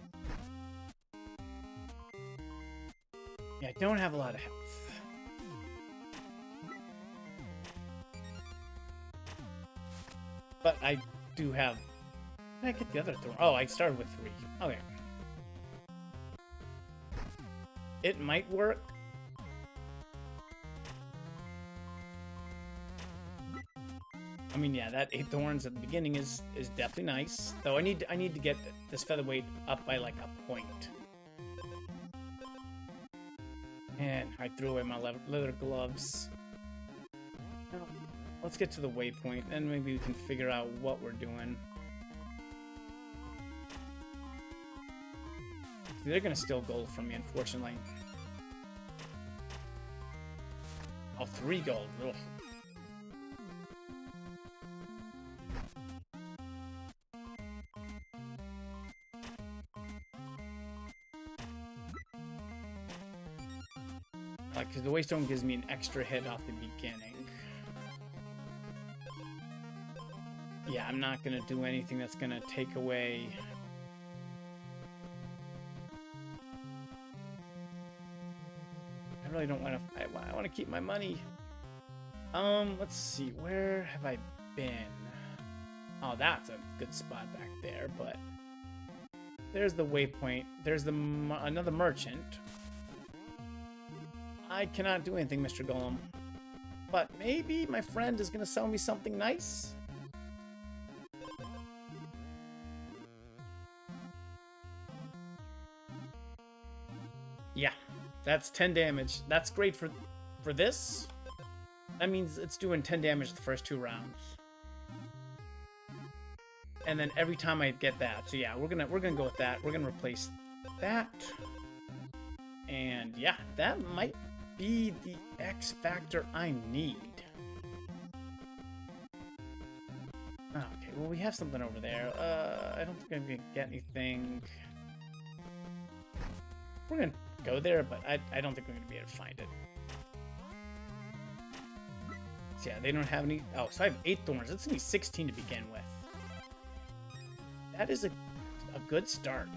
Yeah, I don't have a lot of health. But I do have. How did I get the other thorn? Oh, I started with 3. Okay. It might work. I mean, yeah, that 8 thorns at the beginning is definitely nice. Though I need to get this featherweight up by like a point. And I threw away my leather gloves. Now, let's get to the waypoint, and maybe we can figure out what we're doing. They're gonna steal gold from me, unfortunately. Oh, 3 gold. Ugh. Because the waystone gives me an extra hit off the beginning. Yeah, I'm not gonna do anything that's gonna take away. I really don't want to. I want to keep my money. Let's see. Where have I been? Oh, that's a good spot back there. But there's the waypoint. There's another merchant. I cannot do anything, Mr. Golem. But maybe my friend is gonna sell me something nice. Yeah. That's 10 damage. That's great for this. That means it's doing 10 damage the first 2 rounds. And then every time I get that. So yeah, we're gonna go with that. We're gonna replace that. And yeah, that might be the X factor I need. Okay, well we have something over there. I don't think I'm gonna get anything. We're gonna go there, but I don't think we're gonna be able to find it. So yeah, they don't have any. Oh, so I have 8 thorns. That's gonna be 16 to begin with. That is a good start.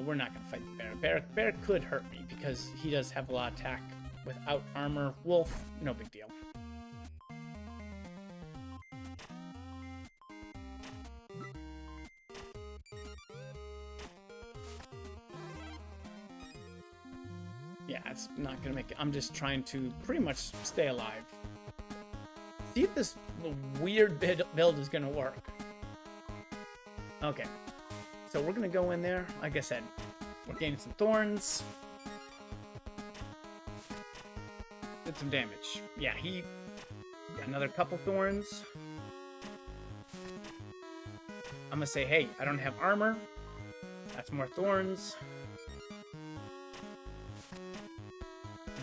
We're not going to fight the bear. Bear could hurt me because he does have a lot of attack without armor. Wolf, no big deal. Yeah, it's not going to make it. I'm just trying to pretty much stay alive. See if this weird build is going to work. Okay. So we're going to go in there. Like I said, we're gaining some thorns. Did some damage. Yeah, he got another couple thorns. I'm going to say, hey, I don't have armor. That's more thorns.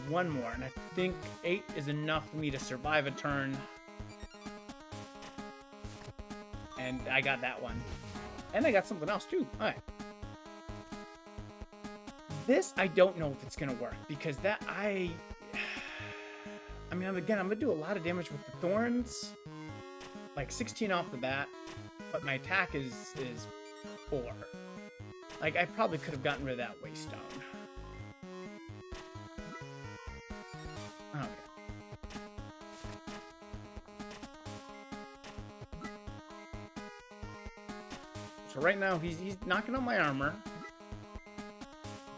One more, and I think 8 is enough for me to survive a turn. And I got that one. And I got something else too. Alright. This, I don't know if it's going to work, because that, I mean, again, I'm going to do a lot of damage with the thorns. Like 16 off the bat, but my attack is 4. Like, I probably could have gotten rid of that waste stone. Okay. So right now he's knocking on my armor,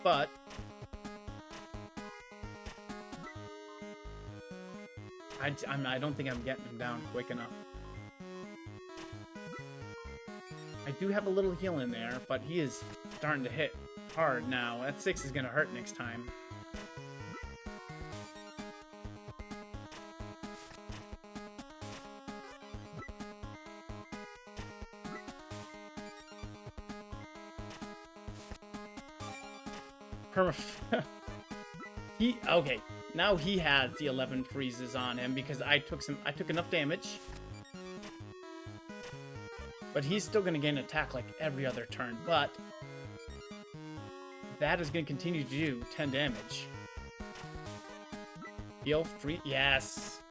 but I don't think I'm getting him down quick enough. I do have a little heal in there, but he is starting to hit hard now. That 6 is gonna hurt next time. Okay, now he has the 11 freezes on him because I took enough damage. But he's still gonna gain attack like every other turn, but that is gonna continue to do 10 damage. Heal free, yes.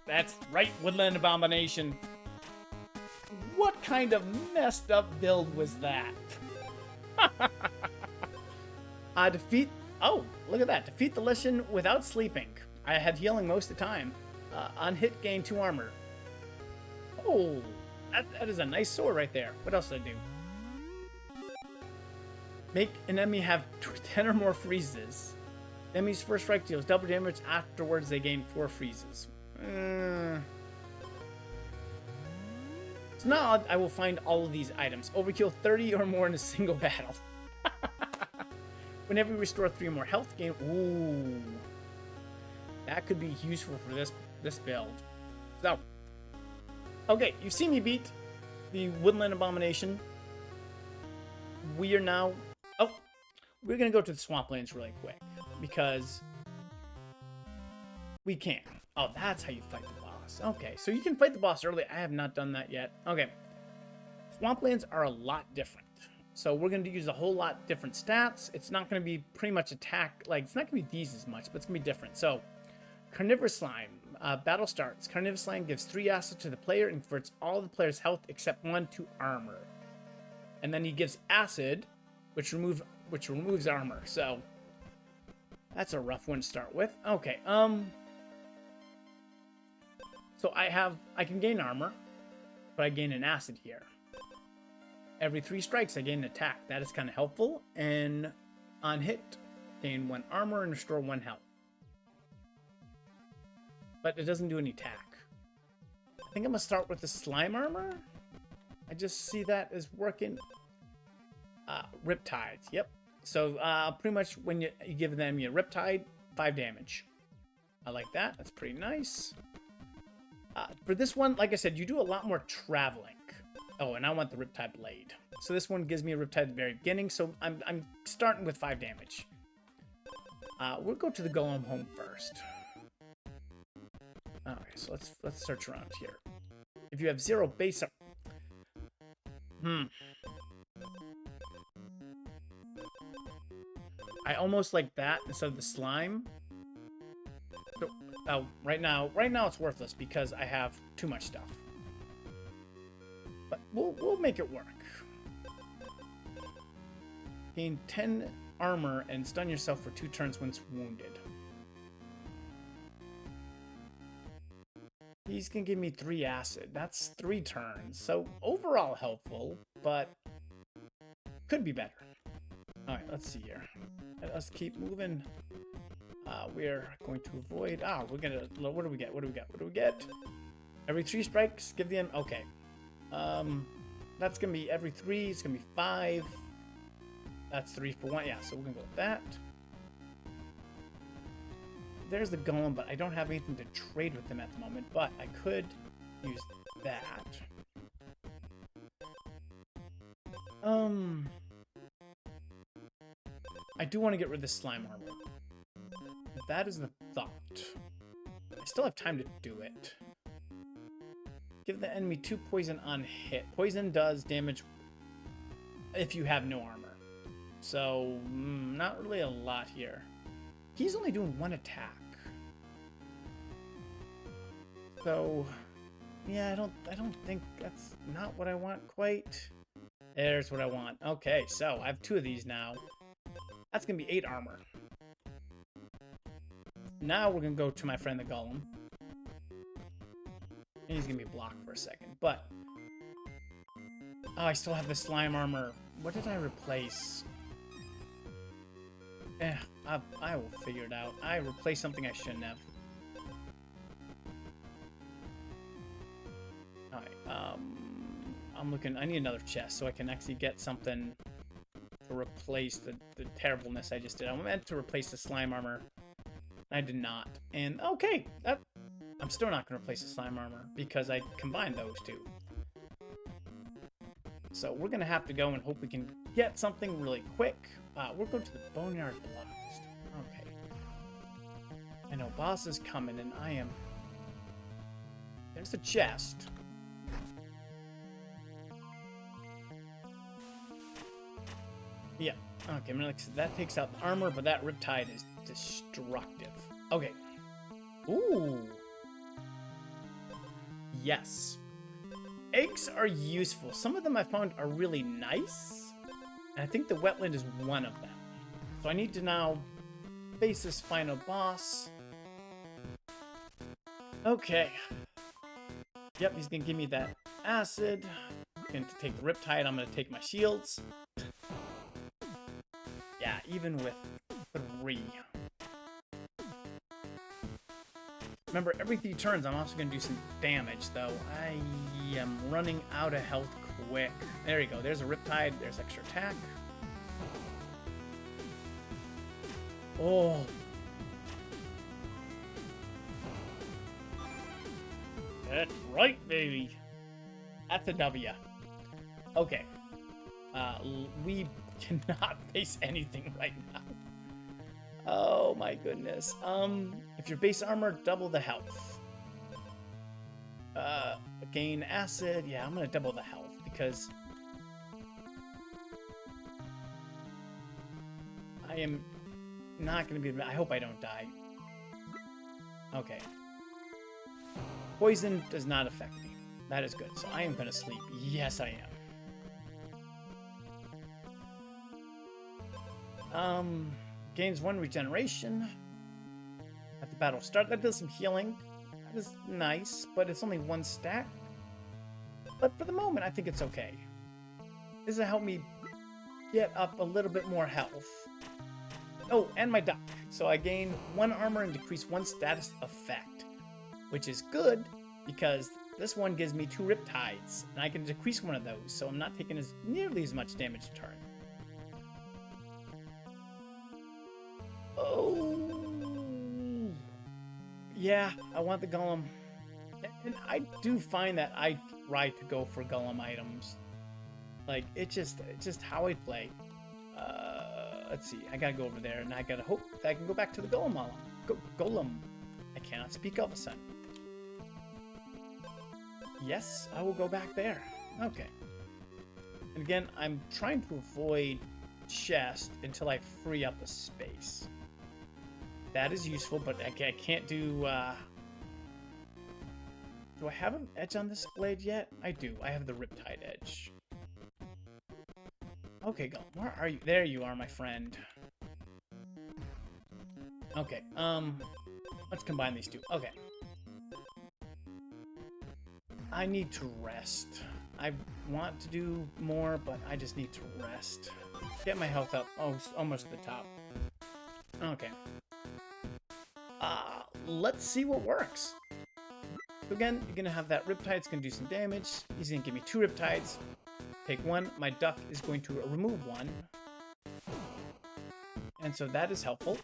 That's right, Woodland Abomination. What kind of messed up build was that? Defeat... Oh, look at that. Defeat the Lichen without sleeping. I had healing most of the time. On hit, gain 2 armor. Oh, that is a nice sword right there. What else did I do? Make an enemy have 10 or more freezes. The enemy's first strike deals double damage. Afterwards, they gain 4 freezes. So now I will find all of these items. Overkill 30 or more in a single battle. Whenever you restore 3 or more health gain. Ooh. That could be useful for this build. So. Okay, you've seen me beat the Woodland Abomination. We are now... Oh! We're going to go to the Swamplands really quick. Because... we can. Oh, that's how you fight the boss. Okay, so you can fight the boss early. I have not done that yet. Okay. Swamplands are a lot different. So we're going to use a whole lot different stats. It's not going to be pretty much attack, like, it's not going to be these as much, but it's going to be different. So, Carnivorous Slime, battle starts. Carnivorous Slime gives 3 acid to the player and converts all the player's health except 1 to armor. And then he gives acid, which removes armor. So, that's a rough one to start with. Okay, so I can gain armor, but I gain an acid here. Every 3 strikes, I gain an attack. That is kind of helpful. And on hit, gain 1 armor and restore 1 health. But it doesn't do any attack. I think I'm going to start with the slime armor. I just see that as working. Riptides, yep. So pretty much when you give them your Riptide, 5 damage. I like that. That's pretty nice. For this one, like I said, you do a lot more traveling. Oh, and I want the Riptide Blade. So this one gives me a Riptide at the very beginning, so I'm starting with 5 damage. We'll go to the Golem Home first. Okay, so let's search around here. If you have 0 base... I almost like that instead of the slime. So, oh, right now it's worthless because I have too much stuff. But we'll make it work. Gain 10 armor and stun yourself for 2 turns once wounded. He's gonna give me 3 acid. That's 3 turns. So overall helpful, but could be better. Alright, let's see here. Let us keep moving. We're going to avoid... we're gonna... What do we get? What do we get? What do we get? Every 3 strikes, give the... Okay. That's gonna be every 3. It's gonna be 5. That's 3 for 1. Yeah, so we're gonna go with that. There's the golem, but I don't have anything to trade with them at the moment. But I could use that. I do want to get rid of the slime armor. That is the thought. I still have time to do it. Give the enemy 2 poison on hit. Poison does damage if you have no armor. So, not really a lot here. He's only doing 1 attack. So, yeah, I don't think that's not what I want quite. There's what I want. Okay, so I have 2 of these now. That's gonna be 8 armor. Now we're gonna go to my friend the golem. And he's gonna be blocked for a second, but... Oh, I still have the slime armor. What did I replace? I will figure it out. I replaced something I shouldn't have. Alright, I'm looking... I need another chest so I can actually get something to replace the terribleness I just did. I meant to replace the slime armor. I did not. And, okay, I'm still not going to replace the slime armor because I combined those 2. So we're going to have to go and hope we can get something really quick. We're going to the Boneyard Block. Okay. I know boss is coming and I am... There's the chest. Yeah. Okay, that takes out the armor, but that Riptide is destructive. Okay. Ooh. Yes. Eggs are useful. Some of them I found are really nice. And I think the wetland is one of them. So I need to now face this final boss. Okay. Yep, he's gonna give me that acid. And to take the Riptide, I'm gonna take my shields. Yeah, even with 3. Remember, every 3 turns, I'm also going to do some damage, though. I am running out of health quick. There you go. There's a Riptide. There's extra attack. Oh. That's right, baby. That's a W. Okay. We cannot face anything right now. Oh my goodness. If your base armor, double the health. Gain acid. Yeah, I'm gonna double the health because I am not gonna be. I hope I don't die. Okay. Poison does not affect me. That is good. So I am gonna sleep. Yes, I am. Gains 1 regeneration at the battle start. That does some healing. That is nice, but it's only 1 stack. But for the moment, I think it's okay. This will help me get up a little bit more health. Oh, and my duck. So I gain 1 armor and decrease 1 status effect, which is good because this one gives me 2 Riptides, and I can decrease 1 of those, so I'm not taking nearly as much damage a turn. Oh, yeah, I want the golem. And I do find that I try to go for golem items. Like, it's just how I play. Let's see, I gotta go over there, and I gotta hope that I can go back to the golem golem. I cannot speak all of a sudden. Yes, I will go back there. Okay. And again, I'm trying to avoid chest until I free up the space. That is useful, but I can't do... Do I have an edge on this blade yet? I do. I have the Riptide edge. Okay, go. Where are you? There you are, my friend. Okay, let's combine these two. Okay. I need to rest. I want to do more, but I just need to rest. Get my health up. Oh, almost to the top. Okay. Let's see what works. So again, you're gonna have that Riptide. It's gonna do some damage. He's gonna give me 2 Riptides. Take 1. My duck is going to remove 1. And so that is helpful.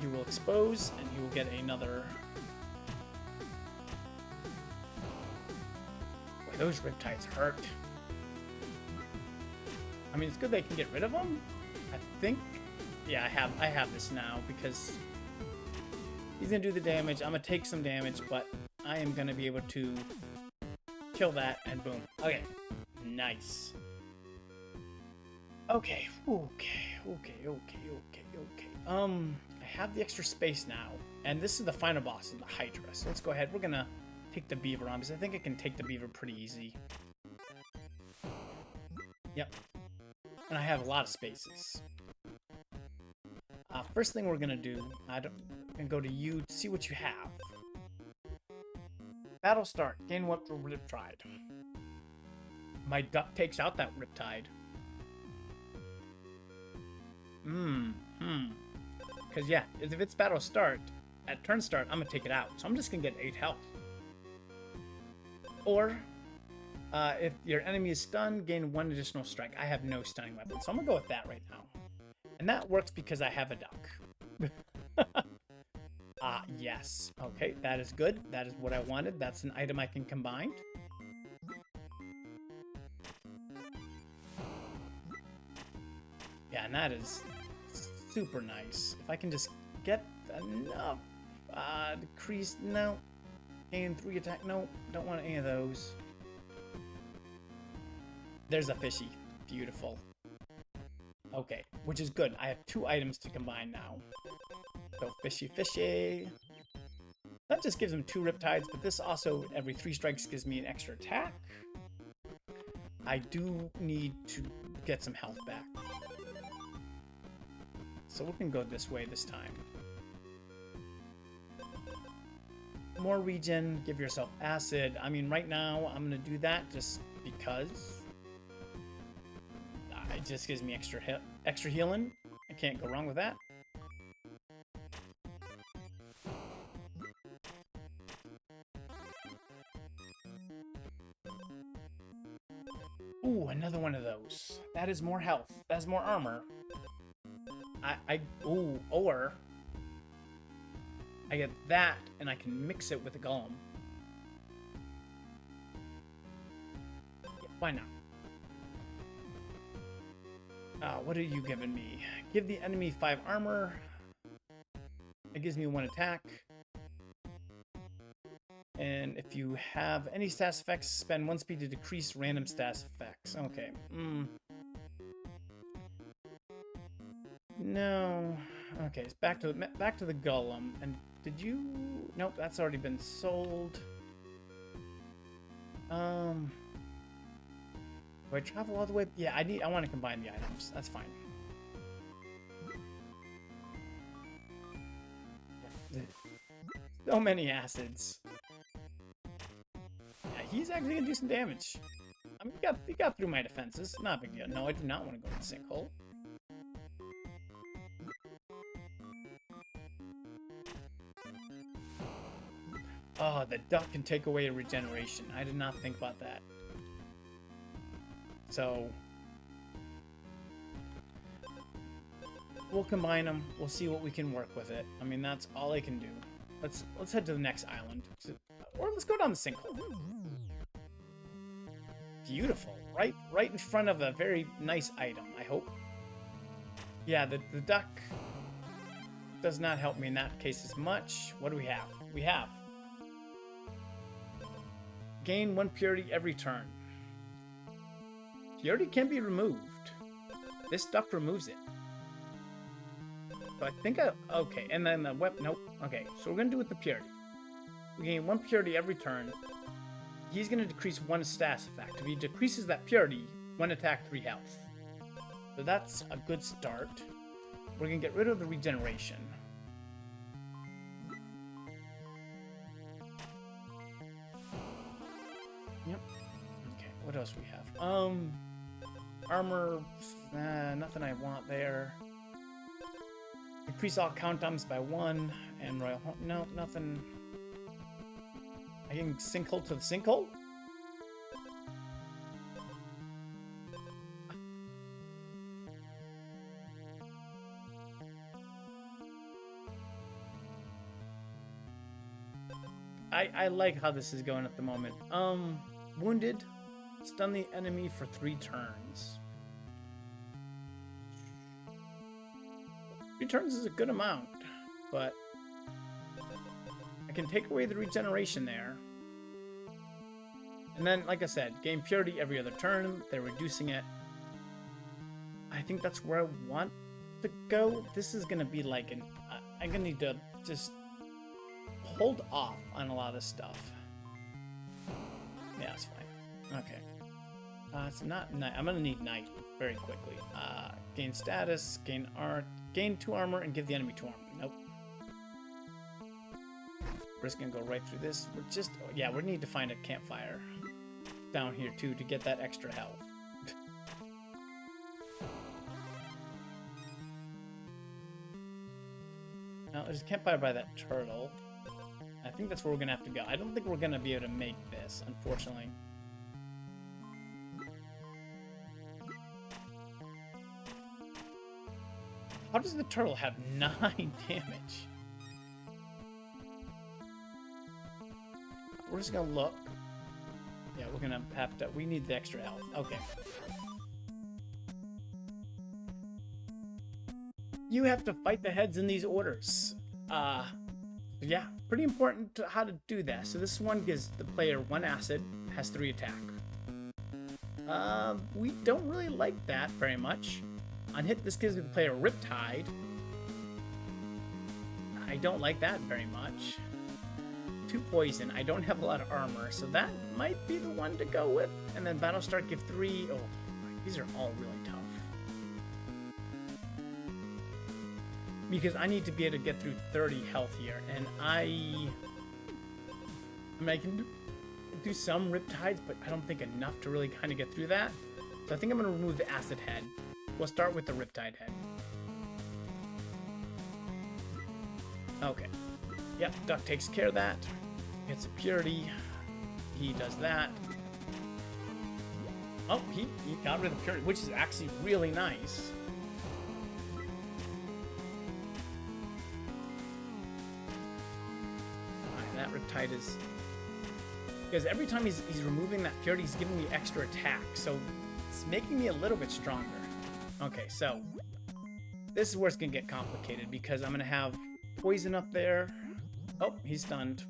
You will expose, and you will get another. Boy, those Riptides hurt. I mean, it's good they can get rid of them. I think. Yeah, I have this now because he's gonna do the damage. I'm gonna take some damage, but I am gonna be able to kill that, and boom. Okay, nice. Okay. I have the extra space now, and this is the final boss, in the Hydra. So let's go ahead. We're gonna take the beaver on because I think I can take the beaver pretty easy. Yep. And I have a lot of spaces. First thing we're gonna do, I'm gonna go to you to see what you have. Battle start. Gain 1 for Riptide. My duck takes out that Riptide. Because yeah, if it's battle start, at turn start, I'm gonna take it out. So I'm just gonna get 8 health. Or, if your enemy is stunned, gain 1 additional strike. I have no stunning weapon, so I'm gonna go with that right now. And that works because I have a duck. Yes. Okay, that is good. That is what I wanted. That's an item I can combine. Yeah, and that is super nice. If I can just get enough decrease. No. Gain 3 attack. No, don't want any of those. There's a fishy. Beautiful. Okay, which is good. I have 2 items to combine now. So fishy. That just gives him 2 Riptides, but this also, every 3 strikes, gives me an extra attack. I do need to get some health back. So we can go this way this time. More regen, give yourself acid. I mean, right now, I'm going to do that just because. It just gives me extra healing. I can't go wrong with that. Ooh, another one of those. That is more health. That's more armor. Or I get that, and I can mix it with a golem. Yeah, why not? What are you giving me? Give the enemy 5 armor. It gives me 1 attack. And if you have any stats effects, spend 1 speed to decrease random stats effects. Okay. No. Okay, it's back to the golem. And did you? Nope, that's already been sold. Do I travel all the way? Yeah, I want to combine the items. That's fine. So many acids. Yeah, he's actually gonna do some damage. I mean, he got through my defenses. Not a big deal. No, I do not want to go in the sinkhole. Oh, the duck can take away a regeneration. I did not think about that. So we'll combine them. We'll see what we can work with it. I mean, that's all I can do. Let's head to the next island. Or let's go down the sinkhole. Beautiful. Right in front of a very nice item, I hope. Yeah, the duck does not help me in that case as much. What do we have? We have gain 1 purity every turn. Purity can be removed. This duck removes it. So I think okay, and then the weapon, nope. Okay, so we're gonna do with the purity. We gain 1 purity every turn. He's gonna decrease 1 stats effect. If he decreases that purity, 1 attack, 3 health. So that's a good start. We're going to get rid of the regeneration. Yep. Okay, what else we have? Armor, nothing I want there. Increase all countdowns by 1, and royal, no, nothing. I can sinkhole to the sinkhole? I like how this is going at the moment. Wounded. Stun the enemy for 3 turns. 3 turns is a good amount, but I can take away the regeneration there. And then, like I said, gain purity every other turn. They're reducing it. I think that's where I want to go. This is going to be like an... I'm going to need to just hold off on a lot of stuff. Yeah, it's fine. Okay. It's not night. I'm gonna need night very quickly. Gain status, gain art, gain 2 armor, and give the enemy 2 armor. Nope. We're just gonna go right through this. We're just, yeah, we need to find a campfire down here too to get that extra health. Now there's a campfire by that turtle. I think that's where we're gonna have to go. I don't think we're gonna be able to make this, unfortunately. How does the turtle have 9 damage? We're just gonna look. Yeah, we're gonna have to. We need the extra health. Okay. You have to fight the heads in these orders. Yeah, pretty important to how to do that. So this one gives the player 1 acid, has 3 attack. We don't really like that very much. On hit, this gives the player Riptide. I don't like that very much. 2 poison. I don't have a lot of armor, so that might be the one to go with. And then Battlestar give 3. Oh, these are all really tough. Because I need to be able to get through 30 health here, and I mean, I can do some Riptides, but I don't think enough to really kind of get through that. So I think I'm going to remove the Acid Head. We'll start with the Riptide Head. Okay. Yep, Duck takes care of that. Gets a Purity. He does that. Oh, he got rid of the Purity, which is actually really nice. That Riptide is... Because every time he's removing that Purity, he's giving me extra attack. So it's making me a little bit stronger. Okay, so this is where it's going to get complicated because I'm going to have poison up there. Oh, he's stunned.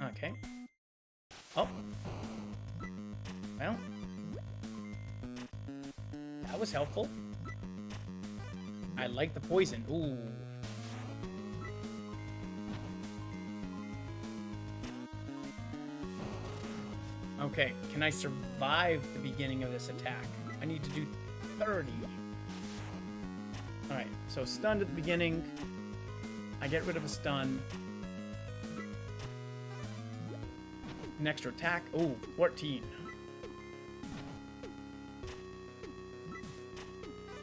Okay. Oh. Well. That was helpful. I like the poison. Ooh. Okay, can I survive the beginning of this attack? I need to do 30. Alright, so stunned at the beginning. I get rid of a stun. An extra attack. Oh, 14.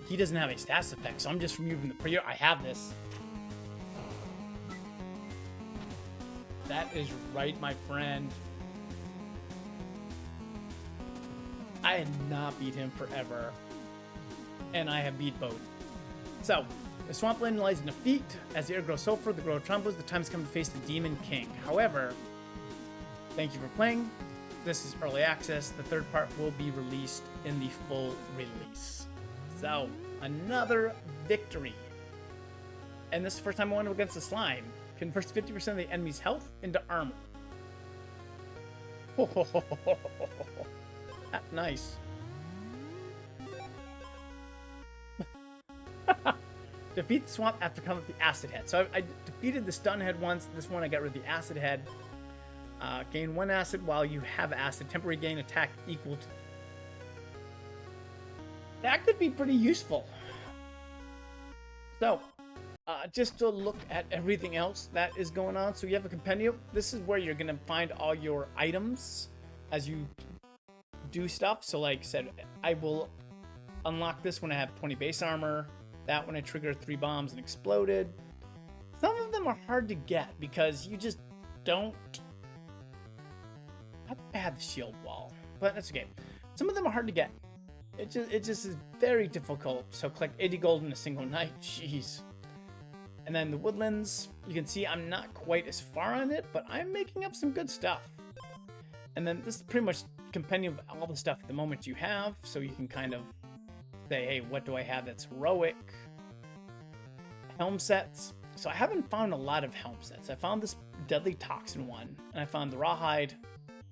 He doesn't have a status effect, so I'm just removing the pre. I have this. That is right, my friend. I had not beat him forever, and I have beat both. So, the Swampland lies in defeat. As the air grows sulfur, the grove trembles. The time has come to face the Demon King. However, thank you for playing. This is early access. The 3rd part will be released in the full release. So, another victory. And this is the first time I went against the slime. Converts 50% of the enemy's health into armor. Nice. Defeat the swamp after coming with the acid head. So I defeated the stun head once. This one I got rid of the acid head. Gain 1 acid while you have acid. Temporary gain attack equal to... that could be pretty useful. So, just to look at everything else that is going on. So you have a compendium. This is where you're going to find all your items as you do stuff. So like I said, I will unlock this when I have 20 base armor. That when I trigger 3 bombs and exploded. Some of them are hard to get because you just don't... I had the shield wall, but that's okay. Some of them are hard to get. It just is very difficult. So collect 80 gold in a single night. Jeez. And then the woodlands, you can see I'm not quite as far on it, but I'm making up some good stuff. And then this is pretty much compendium of all the stuff at the moment you have, so you can kind of say, hey, what do I have that's heroic? Helm sets. So I haven't found a lot of helm sets. I found this deadly toxin one, and I found the rawhide,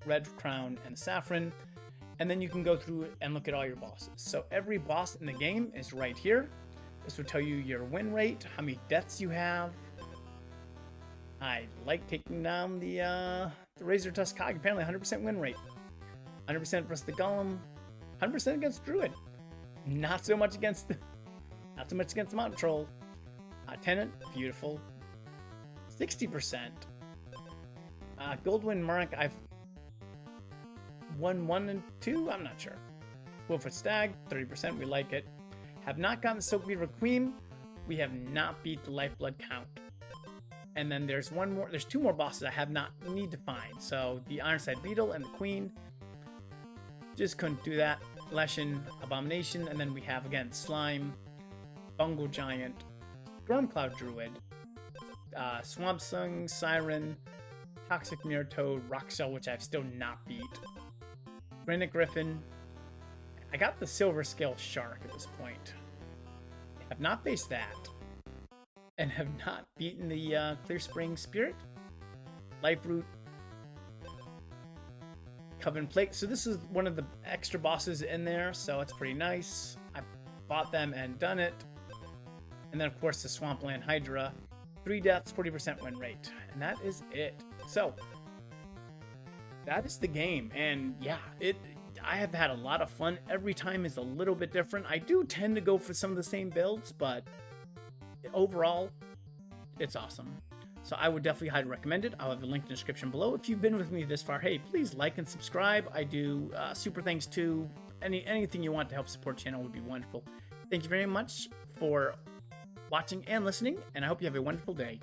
red crown, and saffron. And then you can go through and look at all your bosses. So every boss in the game is right here. This will tell you your win rate, how many deaths you have. I like taking down the Razor Tuskag. Apparently 100% win rate. 100% versus the Golem. 100% against Druid. Not so much against the Mountain Troll. Tenant, beautiful. 60%. Goldwyn Mark, I've won 1 and 2. I'm not sure. Wolford Stag, 30%. We like it. Have not gotten the Silkbeaver Queen. We have not beat the Lifeblood count. And then there's one more. There's 2 more bosses I have not need to find. So the Ironside Beetle and the Queen. Just couldn't do that. Leshen, Abomination, and then we have again Slime, Bungle Giant, Stormcloud Druid, Swamp Sung, Siren, Toxic Mirror Toad, Roxel, which I've still not beat. Granite Griffin. I got the Silver Scale Shark at this point. Have not faced that. And have not beaten the Clear Spring Spirit. Life Root. Coven Plate. So this is one of the extra bosses in there, so it's pretty nice. I bought them and done it. And then of course the Swampland Hydra. 3 deaths, 40% win rate. And that is it. So that is the game. And yeah, I have had a lot of fun. Every time is a little bit different. I do tend to go for some of the same builds, but overall, it's awesome. So I would definitely highly recommend it. I'll have a link in the description below. If you've been with me this far, hey, please like and subscribe. I do super thanks too. Anything you want to help support the channel would be wonderful. Thank you very much for watching and listening, and I hope you have a wonderful day.